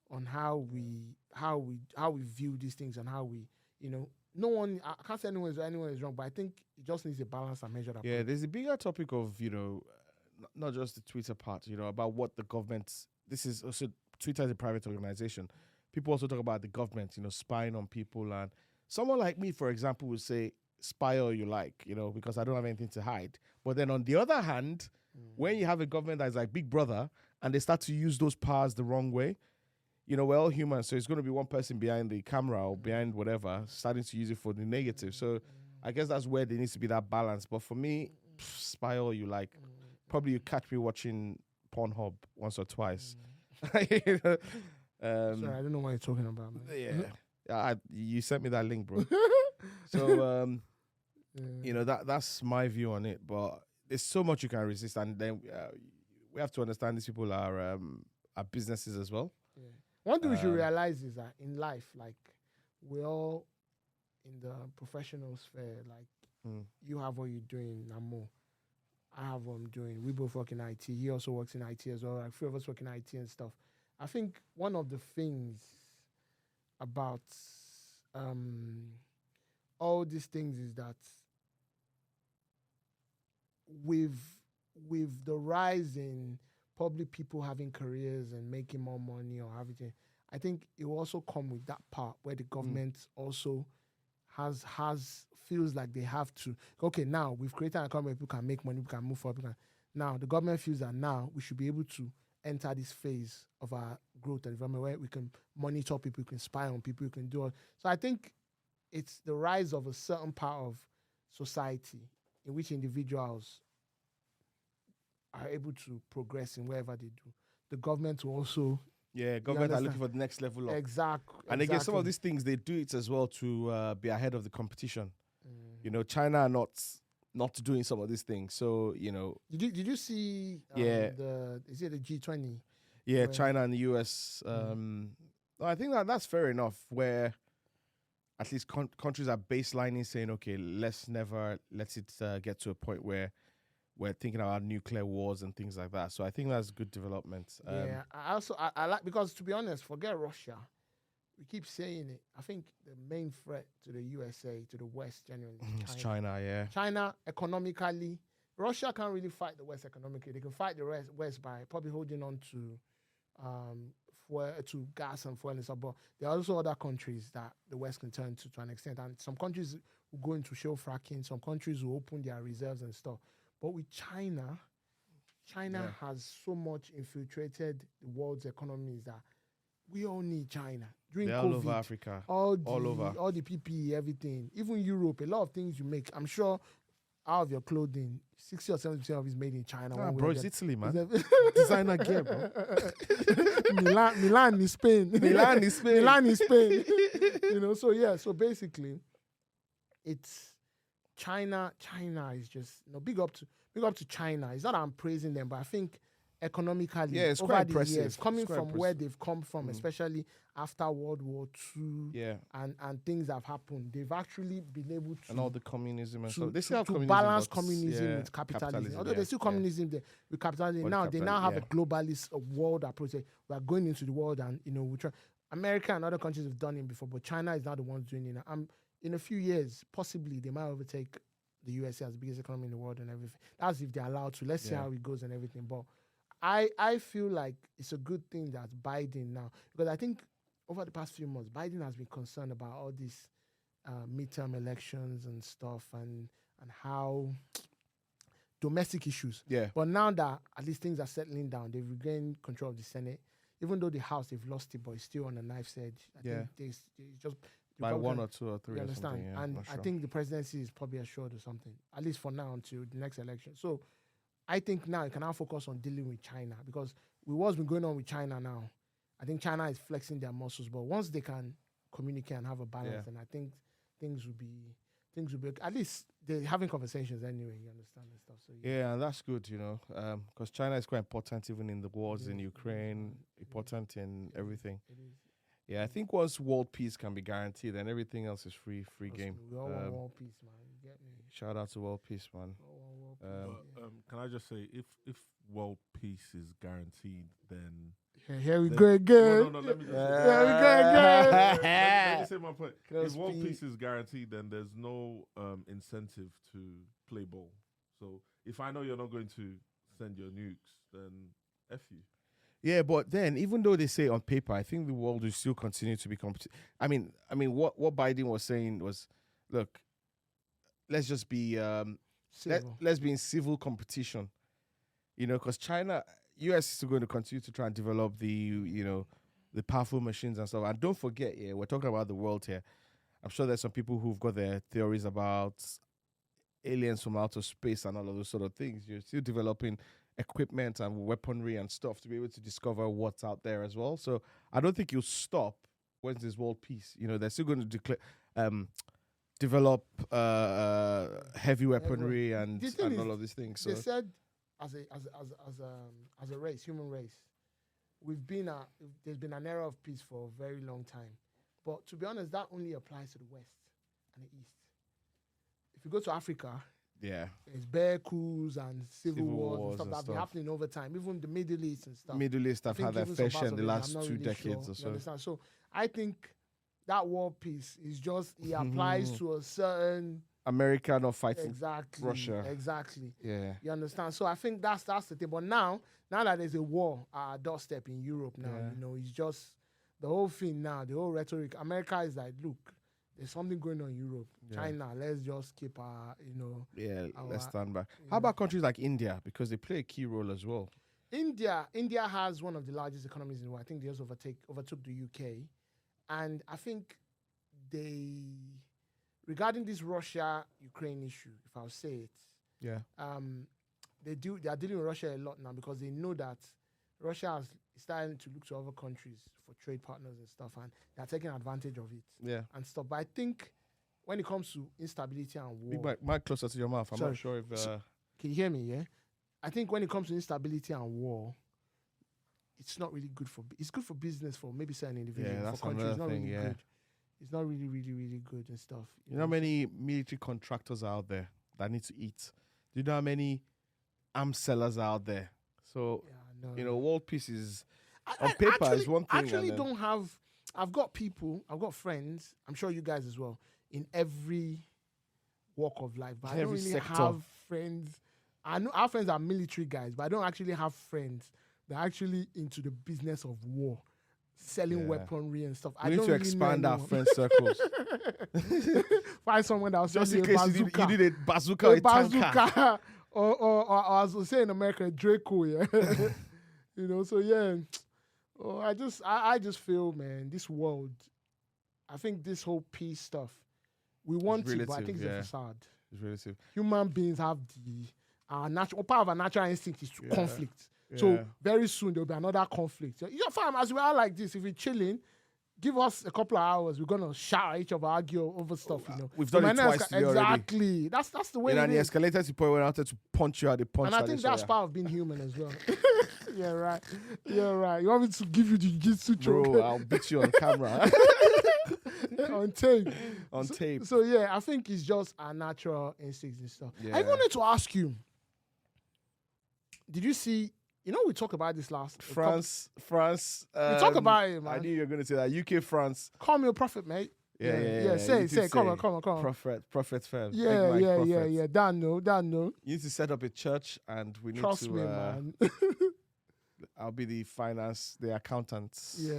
on how we view these things and how we, no one, I can't say anyone is wrong, but I think it just needs a balance and measured approach. Yeah, there's a bigger topic of, not just the Twitter part, about what the government, this is also, Twitter is a private organization. People also talk about the government, spying on people. And someone like me, for example, would say, spy all you like, because I don't have anything to hide. But then on the other hand, when you have a government that's like Big Brother and they start to use those powers the wrong way, we're all humans. So it's going to be one person behind the camera or behind whatever, starting to use it for the negative. So I guess that's where there needs to be that balance. But for me, spy all you like. Probably you catch me watching Pornhub once or twice. Sorry, I don't know what you're talking about, man. Yeah, you sent me that link, bro. So, that's my view on it. But there's so much you can resist, and then we have to understand these people are businesses as well. Yeah. One thing we should realize is that in life, like, we're all in the professional sphere. Like, you have what you're doing, Namo. I have what I'm doing. We both work in IT. He also works in IT as well. Like, 3 of us work in IT and stuff. I think one of the things about all these things is that with the rise in probably people having careers and making more money or everything, I think it will also come with that part where the government also feels like they have to, okay, now we've created an economy where people can make money, people can move forward. Now the government feels that now we should be able to enter this phase of our growth and development where we can monitor people, we can spy on people, we can do all. So I think it's the rise of a certain part of society in which individuals are able to progress in wherever they do. The government will also... Yeah, government are looking for the next level up. Exactly. And again, some of these things, they do it as well to be ahead of the competition. China are not doing some of these things. So, Did you see is it the G20? Yeah, China and the US I think that's fair enough. Where at least countries are baselining, saying, okay, let's never let it get to a point where we're thinking about nuclear wars and things like that. So I think that's good development. Yeah, I like, because to be honest, forget Russia. We keep saying it. I think the main threat to the USA, to the West generally, it's China. Yeah, China economically. Russia can't really fight the West economically. They can fight the West by probably holding on to to gas and fuel and stuff. But there are also other countries that the West can turn to an extent. And some countries will go into shale fracking. Some countries will open their reserves and stuff. But with China has so much infiltrated the world's economies that we all need China. During they're COVID, all over Africa, all over. All the PPE, everything. Even Europe, a lot of things you make. I'm sure out of your clothing, 60 or 70% of it is made in China. Bro, it's Italy, man. Designer gear, bro. Milan is Spain. Milan is Spain. So yeah. So basically, it's China. China is just big up to China. It's not that I'm praising them, but I think economically, it's over quite the impressive. years, coming from where they've come from, especially after World War II, and things have happened, they've actually been able to, and all the communism and stuff. They still have to communism, balance communism with capitalism. Although there's still communism there with capitalism. Now they now have a globalist world approach. We are going into the world, and we try. America and other countries have done it before, but China is not the ones doing it now. In a few years, possibly they might overtake the USA as the biggest economy in the world and everything. That's if they're allowed to. Let's see how it goes and everything. But I feel like it's a good thing that Biden now, because I think over the past few months, Biden has been concerned about all these midterm elections and stuff and how domestic issues. Yeah. But now that at least things are settling down, they've regained control of the Senate. Even though the House, they've lost it, but it's still on a knife's edge. I think they just... By 1 or 2 or 3 you or understand? something. Yeah, and I think the presidency is probably assured or something, at least for now until the next election. So I think now you can now focus on dealing with China, because with what's been going on with China now, I think China is flexing their muscles. But once they can communicate and have a balance, then I think things will be at least they're having conversations anyway. You understand and stuff. So and that's good, because China is quite important even in the wars in Ukraine, important in everything. It is. Yeah, I think once world peace can be guaranteed, then everything else is free game. We all want world peace, man. You get me? Shout out to world peace, man. Can I just say, if world peace is guaranteed, then here we go again. No, let me just let me say my point. If world peace is guaranteed, then there's no incentive to play ball. So if I know you're not going to send your nukes, then F you. Yeah, but then even though they say on paper, I think the world will still continue to be competitive. I mean, what Biden was saying was, look, let's just be let's be in civil competition, because US is still going to continue to try and develop the powerful machines and stuff. And don't forget, we're talking about the world here. I'm sure there's some people who've got their theories about aliens from outer space and all of those sort of things. You're still developing equipment and weaponry and stuff to be able to discover what's out there as well. So I don't think you'll stop when there's world peace. They're still going to develop heavy weaponry and all of these things. So they said, as a race, human race, there's been an era of peace for a very long time. But to be honest, that only applies to the West and the East. If you go to Africa, there's bear coups and civil wars and stuff that have been happening over time. Even the Middle East and stuff. Middle East have had their fair share in the last 2 decades or so. Understand? So I think that world peace is just, it applies to a certain... America not fighting Russia. Exactly. Yeah. You understand? So I think that's the thing. But now that there's a war at our doorstep in Europe now, it's just the whole thing now, the whole rhetoric. America is like, look, there's something going on in Europe. China, let's just keep our, let's stand back. How about countries like India? Because they play a key role as well. India has one of the largest economies in the world. I think they just overtook the UK. And I think regarding this Russia-Ukraine issue, if I'll say it, they are dealing with Russia a lot now, because they know that Russia is starting to look to other countries for trade partners and stuff, and they're taking advantage of it and stuff. But I think when it comes to instability and war... Big mic closer to your mouth. I'm not sure if... Can you hear me, yeah? I think when it comes to instability and war, it's not really good for. It's good for business for maybe certain individuals. Yeah, that's for countries, it's not another thing, really yeah. good. It's not really, really, really good and stuff. You know how many military contractors are out there that need to eat? Do you know how many arms sellers are out there? So, Yeah, I know. you know, world peace is, on I paper, actually, is one thing. I actually and then- don't have. I've got people. I've got friends. I'm sure you guys as well. In every walk of life, but I don't Every really sector. have friends. I know our friends are military guys, but I don't actually have friends that are actually into the business of war, selling Yeah. weaponry and stuff. We I need don't to really expand know our anyone. friend circles. Find someone that will sell Just you in a case bazooka. you need a bazooka or a tanker. bazooka, or as we say in America, a Draco, yeah. You know, so yeah. Oh, I just feel, man, this world. I think this whole peace stuff, we want it, but I relative, think it's yeah. a facade. It's relative. Human beings have part of our natural instinct is to Yeah. conflict. Yeah. So very soon there'll be another conflict. You know, fam, as we are like this, if we're chilling, give us a couple of hours, we're gonna shout at each other, argue over stuff. You know, We've done it twice today already. exactly. That's the way You know, it and the is. escalator to point went out there to punch you at the punch. And I like think this, that's yeah. part of being human as well. Yeah, right. Yeah, right. You want me to give you the jiu-jitsu choke? Bro, I'll beat you on camera. On tape. On tape. So yeah, I think it's just our natural instincts and stuff. I Yeah. wanted to ask you, did you see, you know, we talked about this last France. we talk about it, I man. knew you were going to say that. UK, France. Call me a prophet, mate. Yeah. Say You did come on. Prophet firm. Yeah. Dan no. You need to set up a church, and we need Trust to. me, man. I'll be the accountants. Yeah,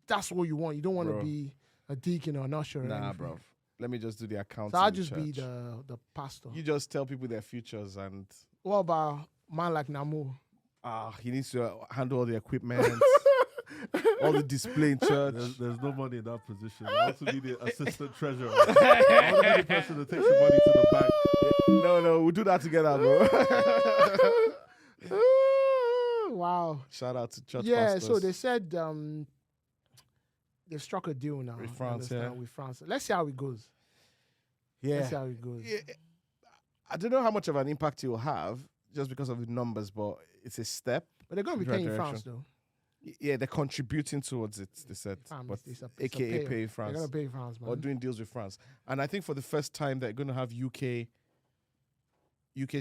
that's what you want. You don't want to Bro. be a deacon or an usher. Or Nah, anything. bro. Let me just do the accounts. So I'll in the just be church. the pastor. You just tell people their futures, and What about man like Namu? he needs to handle all the equipment, all the display in church. There's no money in that position. I want to be the assistant treasurer. I want to be the person that takes the money to the bank. No, we'll do that together, bro. Wow. Shout out to church Yeah, pastors. so they said they've struck a deal now With you France, understand, yeah. with France. Let's see how it goes. yeah. Let's see how it goes. Yeah, I don't know how much of an impact it will have just because of the numbers, but it's a step. But they're going to be Right paying direction. France, though. Yeah, they're contributing towards it, they said. Fam, But it's a AKA payoff. paying They're France. going to pay France, man. Or doing deals with France. And I think for the first time, they're going to have UK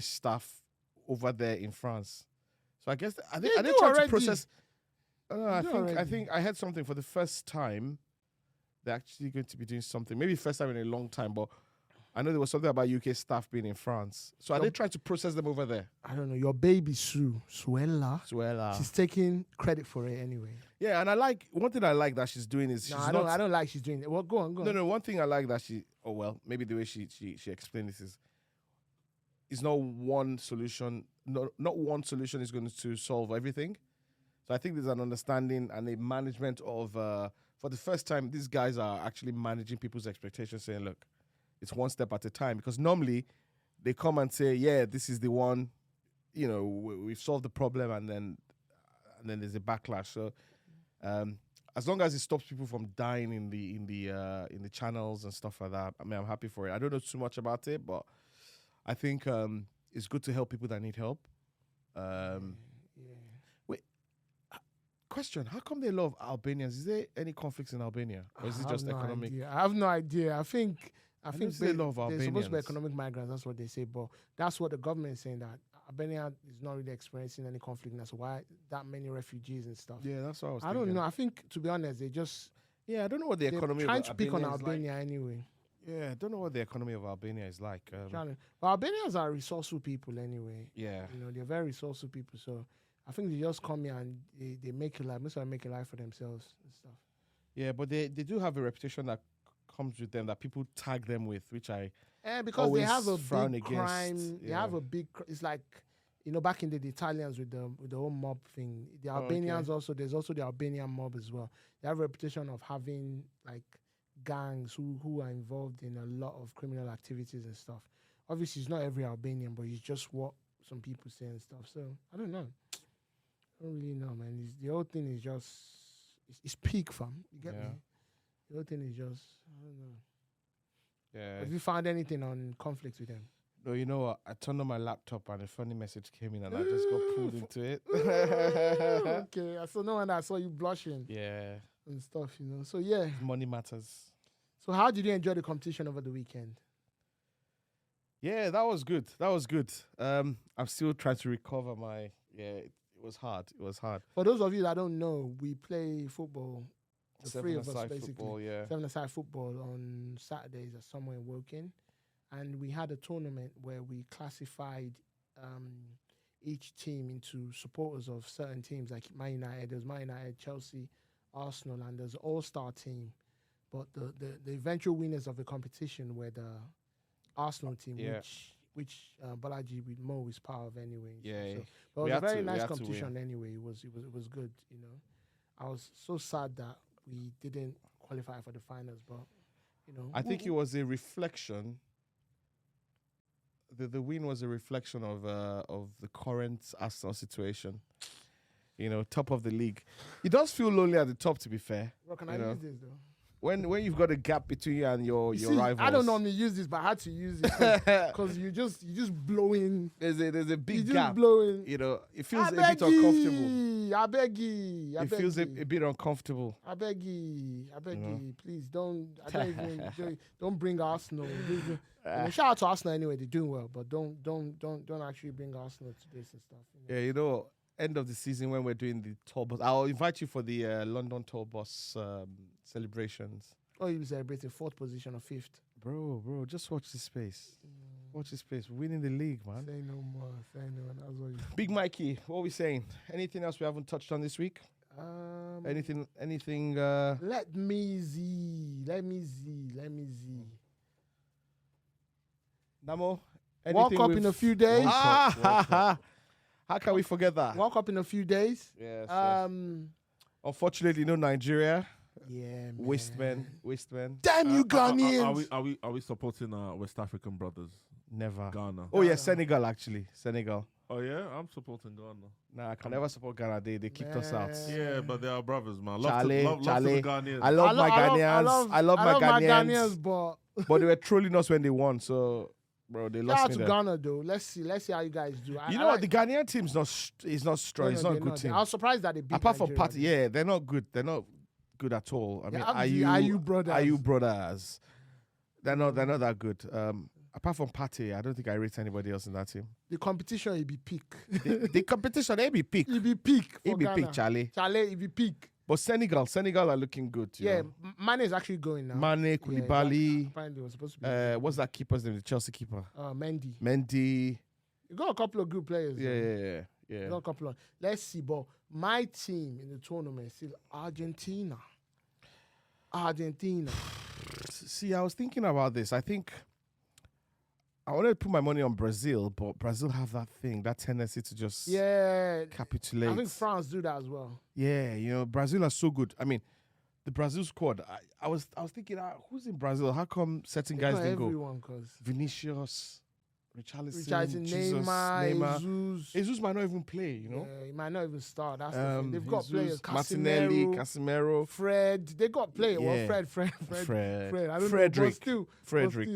staff over there in France. So I guess, are they do trying already. to process? I do think already. I heard something for the first time. They're actually going to be doing something. Maybe first time in a long time, but I know there was something about UK staff being in France. So are they trying to process them over there? I don't know. Your baby, Suella, Suella. she's taking credit for it anyway. Yeah, and one thing I like that she's doing is No, she's I don't like she's doing it. Well, go on. No, one thing I like that maybe the way she explained this is it's not one solution, not one solution is going to solve everything. So I think there's an understanding and a management of, for the first time, these guys are actually managing people's expectations, saying, look, it's one step at a time. Because normally they come and say, yeah, this is the one, you know, we've solved the problem, and then there's a backlash. So as long as it stops people from dying in the channels and stuff like that, I mean, I'm happy for it. I don't know too much about it, but I think it's good to help people that need help. Wait, question: how come they love Albanians? Is there any conflicts in Albania, or is it just economic? I have no idea. I think they love they're supposed to be Albanians. economic migrants. That's what they say, but that's what the government is saying, that Albania is not really experiencing any conflict, and that's why that many refugees and stuff. Yeah, that's what I was. I don't know. I think, to be honest, I don't know what the economy trying of to pick on Albania is like. Albania anyway. Yeah, I don't know what the economy of Albania is like. But Albanians are resourceful people anyway. Yeah, You know, they're very resourceful people. So I think they just come here and they make a life. Most of them make a life for themselves and stuff. yeah, but they do have a reputation that comes with them that people tag them with, which I Because they always have a frown big against. crime. They Yeah. have a big. It's like, you know, back in the Italians with the whole mob thing. The Oh, okay. Albanians also. There's also the Albanian mob as well. They have a reputation of having like gangs who are involved in a lot of criminal activities and stuff. Obviously, it's not every Albanian, but it's just what some people say and stuff. So I don't know. I don't really know, man. The whole thing is just it's peak, fam. You get Yeah. me? The whole thing is just, I don't know. yeah. Have you found anything on conflicts with them? No, you know what? I turned on my laptop and a funny message came in and I just got pulled into it. Okay, so no wonder I saw you blushing. Yeah. And stuff, you know. So yeah. Money matters. So how did you enjoy the competition over the weekend? Yeah, that was good. That was good. I'm still trying to recover my. Yeah, it was hard. It was hard. For those of you that don't know, we play football. The three of us basically. Football, yeah. 7-a-side football on Saturdays at somewhere in Woking, and we had a tournament where we classified each team into supporters of certain teams, like Man United. There's Man United, Chelsea, Arsenal, and there's an all-star team. But the eventual winners of the competition were the Arsenal team, which Balaji with Mo is part of anyway. Yeah, so, but it was a very nice competition anyway. It was good, you know. I was so sad that we didn't qualify for the finals, but you know, I think it was a reflection. The win was a reflection of the current Arsenal situation. You know, top of the league. It does feel lonely at the top, to be fair. What can I use this though? When you've got a gap between you and your rivals. I don't normally use this, but I had to use it because you just blowing. There's a big you gap. Just blowing. You know, it feels a bit uncomfortable. I beg you. It feels a bit uncomfortable. I beg you. Please don't bring Arsenal. Shout out to Arsenal anyway. They're doing well, but don't actually bring Arsenal to this and stuff. You know? Yeah, you know. End of the season when we're doing the tour bus. I'll invite you for the London tour bus celebrations. Oh, you'll be celebrating 4th position or 5th. Bro, just watch this space. Watch this space. We're winning the league, man. Say no more. That's what you... Big Mikey, what are we saying? Anything else we haven't touched on this week? Anything? Let me see. Namo? World Cup in a few days. How can we forget that? World Cup in a few days. Yes. Unfortunately, no Nigeria. Yeah, man. Wastemen. Damn you, Ghanaians! Are we supporting our West African brothers? Never. Ghana. Oh yeah, Senegal actually. Senegal. Oh yeah, I'm supporting Ghana. Nah, I can never support Ghana. They kicked us out. Yeah, but they are brothers, man. Charlie. Love to the Ghanaians. I love my Ghanaians. I love my Ghanaians, but they were trolling us when they won. So. Bro, they lost me to Ghana though. Let's see how you guys do. You know what? The Ghanaian team's not strong. It's not a good team. I was surprised that they beat apart Nigeria. from Party, yeah, they're not good. They're not good at all. I mean, are you brothers? They're not that good. Apart from Party, I don't think I rate anybody else in that team. The competition, it be peak. the competition, it be peak. It be peak. It be peak, Charlie. It be peak. But Senegal are looking good. Yeah, Mane is actually going now. Mane, Koulibaly. Apparently, was supposed to be. What's that keeper's name? The Chelsea keeper. Mendy. You got a couple of good players. Yeah. You got a couple of. Let's see, but my team in the tournament is still Argentina. See, I was thinking about this. I think I wanted to put my money on Brazil, but Brazil have that thing, that tendency to just capitulate. I think France do that as well. Yeah, you know, Brazil are so good. I mean, the Brazil squad, I was thinking, who's in Brazil? How come certain guys didn't go? Vinicius, Richarlison, Neymar, Jesus might not even play, you know? Yeah, he might not even start. That's the thing. They've got players. Martinelli, Casemiro. Fred. They got players. Yeah. Well, Fred. I don't Frederick. know. Frederick.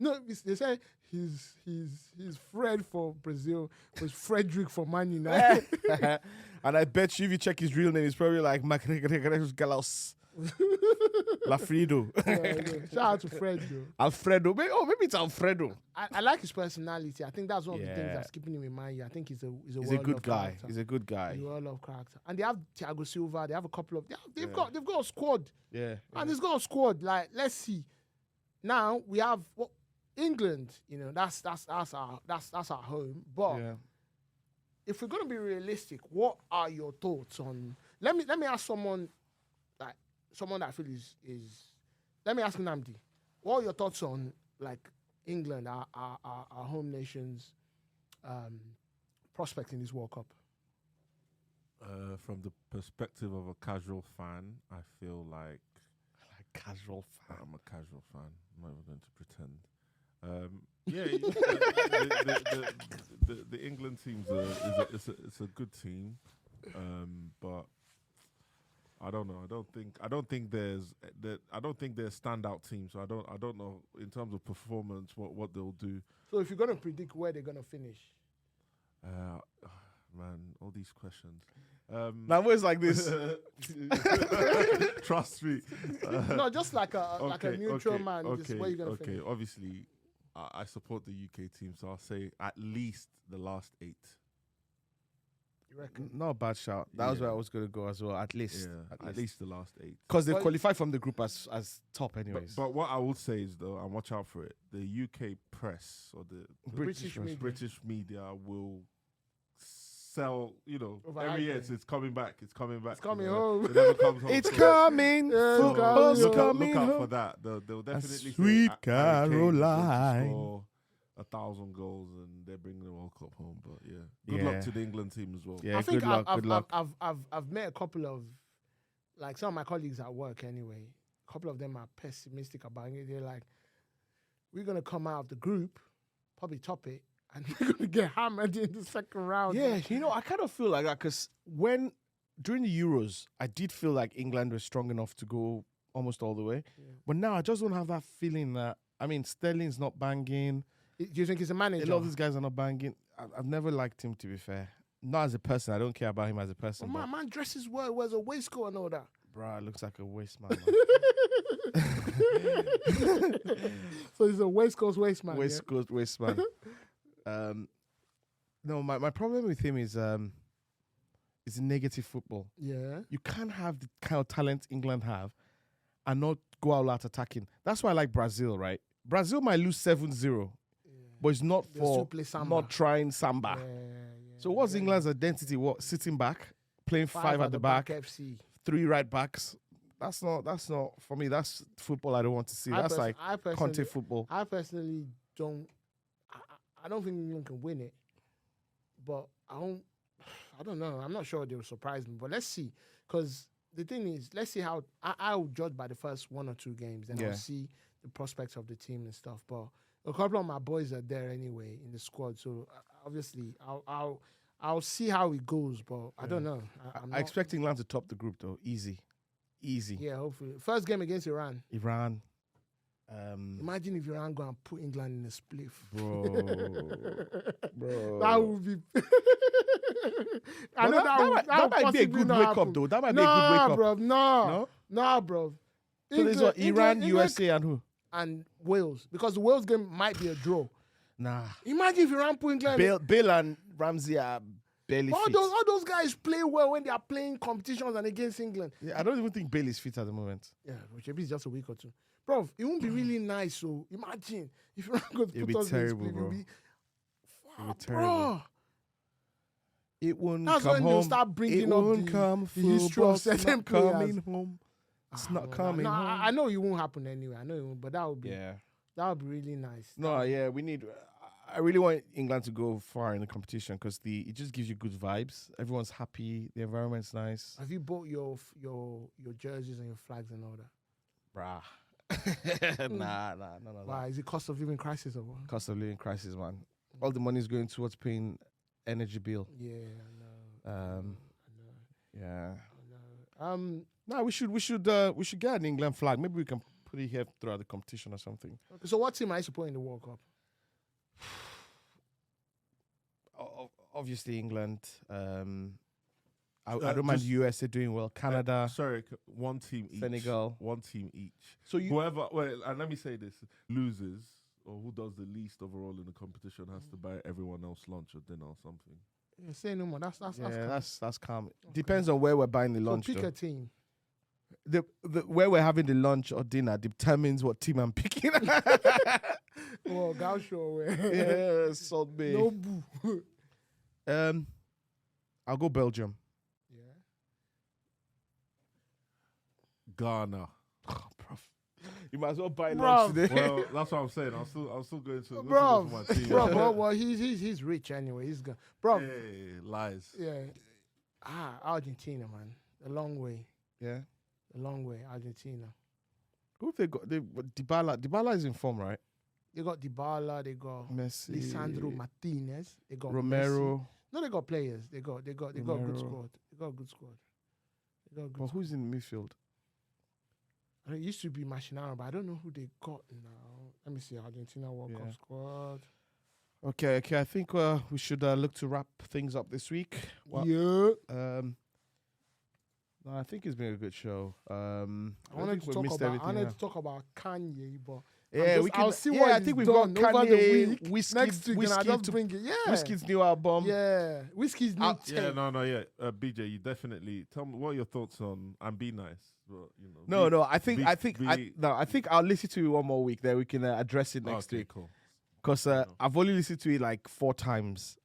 No, they say he's Fred for Brazil, was Frederick for Man United. And I bet you if you check his real name, it's probably like Galos. Lafredo. Shout out to Fred, though. Alfredo. Maybe it's Alfredo. I like his personality. I think that's one of the things that's keeping him in mind. I think he's a good guy. He's a good guy. He's a well-loved character. And they have Thiago Silva. They have a couple of. They've got a squad. Yeah. And he's got a squad. Like, let's see. Now we have England. You know, that's our home. But if we're gonna be realistic, what are your thoughts on? Let me ask someone that I feel is. Let me ask Nnamdi. What are your thoughts on like England, our home nation's prospect in this World Cup? From the perspective of a casual fan, I feel like casual fan. I'm a casual fan. I'm not even going to pretend. The England team's it's a good team, but I I don't know. I don't think there's standout teams. So I don't know in terms of performance what they'll do. So if you're gonna predict where they're gonna finish, man, all these questions. Now it's like this. Trust me. no, just like a neutral man. Just where you gonna finish? Obviously, I support the UK team, so I'll say at least the last 8. You reckon? Not a bad shout. That was where I was going to go as well. At least. Yeah, at least the last 8. Because they qualified from the group as top anyways. But what I would say is, though, and watch out for it, the UK press or the British media will sell, every year it's coming back. It's coming back. It's coming home. It never comes home. It's coming. Football's coming look out home. for that. They'll definitely Sweet say Harry Kane is going to Caroline. score 1,000 goals and they're bringing the World Cup home. But good luck to the England team as well. Yeah, I think good luck. I've met a couple of, like some of my colleagues at work anyway. A couple of them are pessimistic about it. They're like, we're gonna come out of the group, probably top it, and we're gonna get hammered in the second round. Yeah, I kind of feel like that because during the Euros, I did feel like England was strong enough to go almost all the way. Yeah. But now I just don't have that feeling that, Sterling's not banging. Do you think he's a manager? A lot of these guys are not banging. I've never liked him, to be fair. Not as a person. I don't care about him as a person. Well, man dresses well, wears a waistcoat and all that. Bruh, looks like a waste man. So he's a waistcoat waste man. Waste man. No, my problem with him is negative football. Yeah. You can't have the kind of talent England have and not go out attacking. That's why I like Brazil, right? Brazil might lose 7-0. But it's not for not trying samba. So what's England's identity? What, sitting back, playing 5 at the back, FC. 3 right backs? That's not for me. That's football I don't want to see. That's like Conte football. I personally don't. I don't think England can win it, but I don't know. I'm not sure they will surprise me. But let's see, because the thing is, let's see how I'll judge by the first 1 or 2 games, then I'll see the prospects of the team and stuff. But a couple of my boys are there anyway in the squad, so obviously I'll see how it goes. But I don't know. I expect England to top the group though, easy. Yeah, hopefully. First game against Iran. Imagine if Iran go and put England in a spliff, bro. That would be. That might be a good wake up though. That might be a good wake up. Bro, no, bro. So there's what Iran, USA, and who? And Wales, because the Wales game might be a draw. Nah. Imagine if Iran put England. Bale and Ramsey are barely fit. All those guys play well when they are playing competitions and against England. Yeah, I don't even think Bale is fit at the moment. Yeah, which maybe it's just a week or 2. Bro, it won't be really nice. So imagine if Iran could put us terrible, in bro. It would be terrible. Bro. It wouldn't That's come when home. They'll start bringing up the history of certain players. Coming home. It's not coming home. I know it won't happen anyway. I know it won't, but that would be really nice. We need. I really want England to go far in the competition because it just gives you good vibes. Everyone's happy. The environment's nice. Have you bought your jerseys and your flags and all that? Bruh. Nah. Why? Is it cost of living crisis or what? Cost of living crisis, man. All the money is going towards paying energy bill. Yeah, I know. Yeah. I know. No, we should get an England flag. Maybe we can put it here throughout the competition or something. Okay, so what team are you supporting in the World Cup? Obviously England. I don't mind the USA doing well. Canada. One team each. Senegal. One team each. So whoever. Well, and let me say this: loses or who does the least overall in the competition has to buy everyone else lunch or dinner or something. Yeah, say no more. That's calm. Okay. Depends on where we're buying the lunch. So pick a team. The where we're having the lunch or dinner determines what team I'm picking. Oh, Gaucho. Yeah, Salt Bay. No boo. I'll go Belgium. Yeah. Ghana. Oh, bro. You might as well buy lunch today. Well, that's what I'm saying. I'm still going to bro, for my team. Bro, well, he's rich anyway. He's gone. Bro. Hey, lies. Yeah. Argentina, man. A long way. Yeah. A long way, Argentina. Who have they got? Dybala. Dybala is in form, right? They got Dybala. They got Messi. Lisandro Martinez. They got Romero. Messi. No, they got players. They got a good squad. They got a good squad. But who's in midfield? It used to be Machinaro, but I don't know who they got now. Let me see. Argentina World Cup squad. Okay. I think we should look to wrap things up this week. Yeah. No, I think it's been a good show. I wanted to talk about Kanye, but I'll see what I think we've got Kanye, Whiskey, next week, and I'll just bring it. Yeah. Whiskey's new album. Yeah. Whiskey's new tape. Yeah, BJ, you definitely tell me what are your thoughts on and Be Nice. Well, I think I'll listen to it one more week. Then we can address it next week. Cool. Because I've only listened to it like 4 times,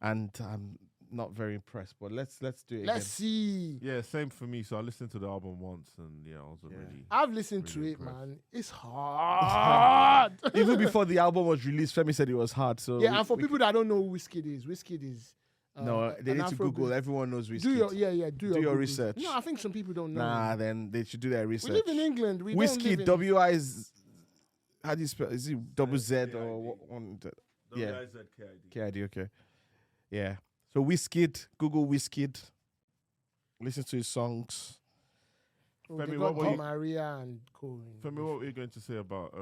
and I'm not very impressed. But let's do it again. Let's see. Yeah, same for me. So I listened to the album once, and I was already. I've listened to it, impressed. man. It's hard. Even before the album was released, Femi said it was hard. So and for people that don't know who Wizkid is. No, they need to Google. Everyone knows Wizkid. Do your research. No, I think some people don't know. Nah, then they should do their research. We live in England. Wizkid, W-I is... How do you spell? Is it double Z or what one? Yeah. W-I-Z-K-I-D. K-I-D, okay. Yeah. So Wizkid, Google Wizkid. Listen to his songs. Femi, what were Maria and Co. Femi, what were you going to say about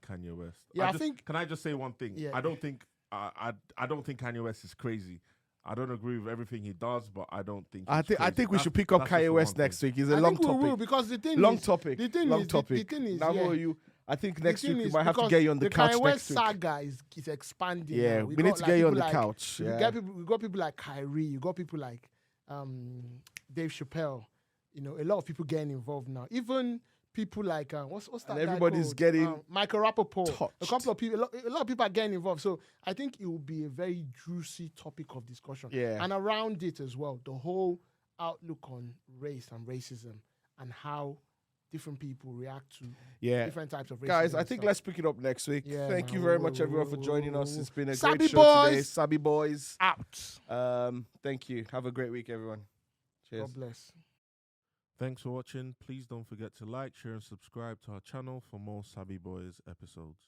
Kanye West? Yeah, I think... Can I just say one thing? Yeah. I don't think Kanye West is crazy. I don't agree with everything he does, but I don't think. I think we should pick up Kanye West next week. It's a long topic. We will, because the thing long is, topic. The thing long is, topic. The thing is, I think next week we might have to get you on the couch next week. The Kanye West next week. saga is expanding. Yeah, we need to get you on the couch. We got people like Kyrie. You got people like Dave Chappelle. A lot of people getting involved now. Even people like what's that? And everybody's getting Michael Rappaport. Touched. A couple of people. A lot of people are getting involved. So I think it will be a very juicy topic of discussion. Yeah. And around it as well, the whole outlook on race and racism and how different people react to different types of racism. Guys, I think let's pick it up next week. Yeah, Thank you very much, everyone, for joining us. It's been a Sabi great show boys. today. Sabi boys. Out. Thank you. Have a great week, everyone. Cheers. God bless. Thanks for watching. Please don't forget to like, share, and subscribe to our channel for more Sabi Boys episodes.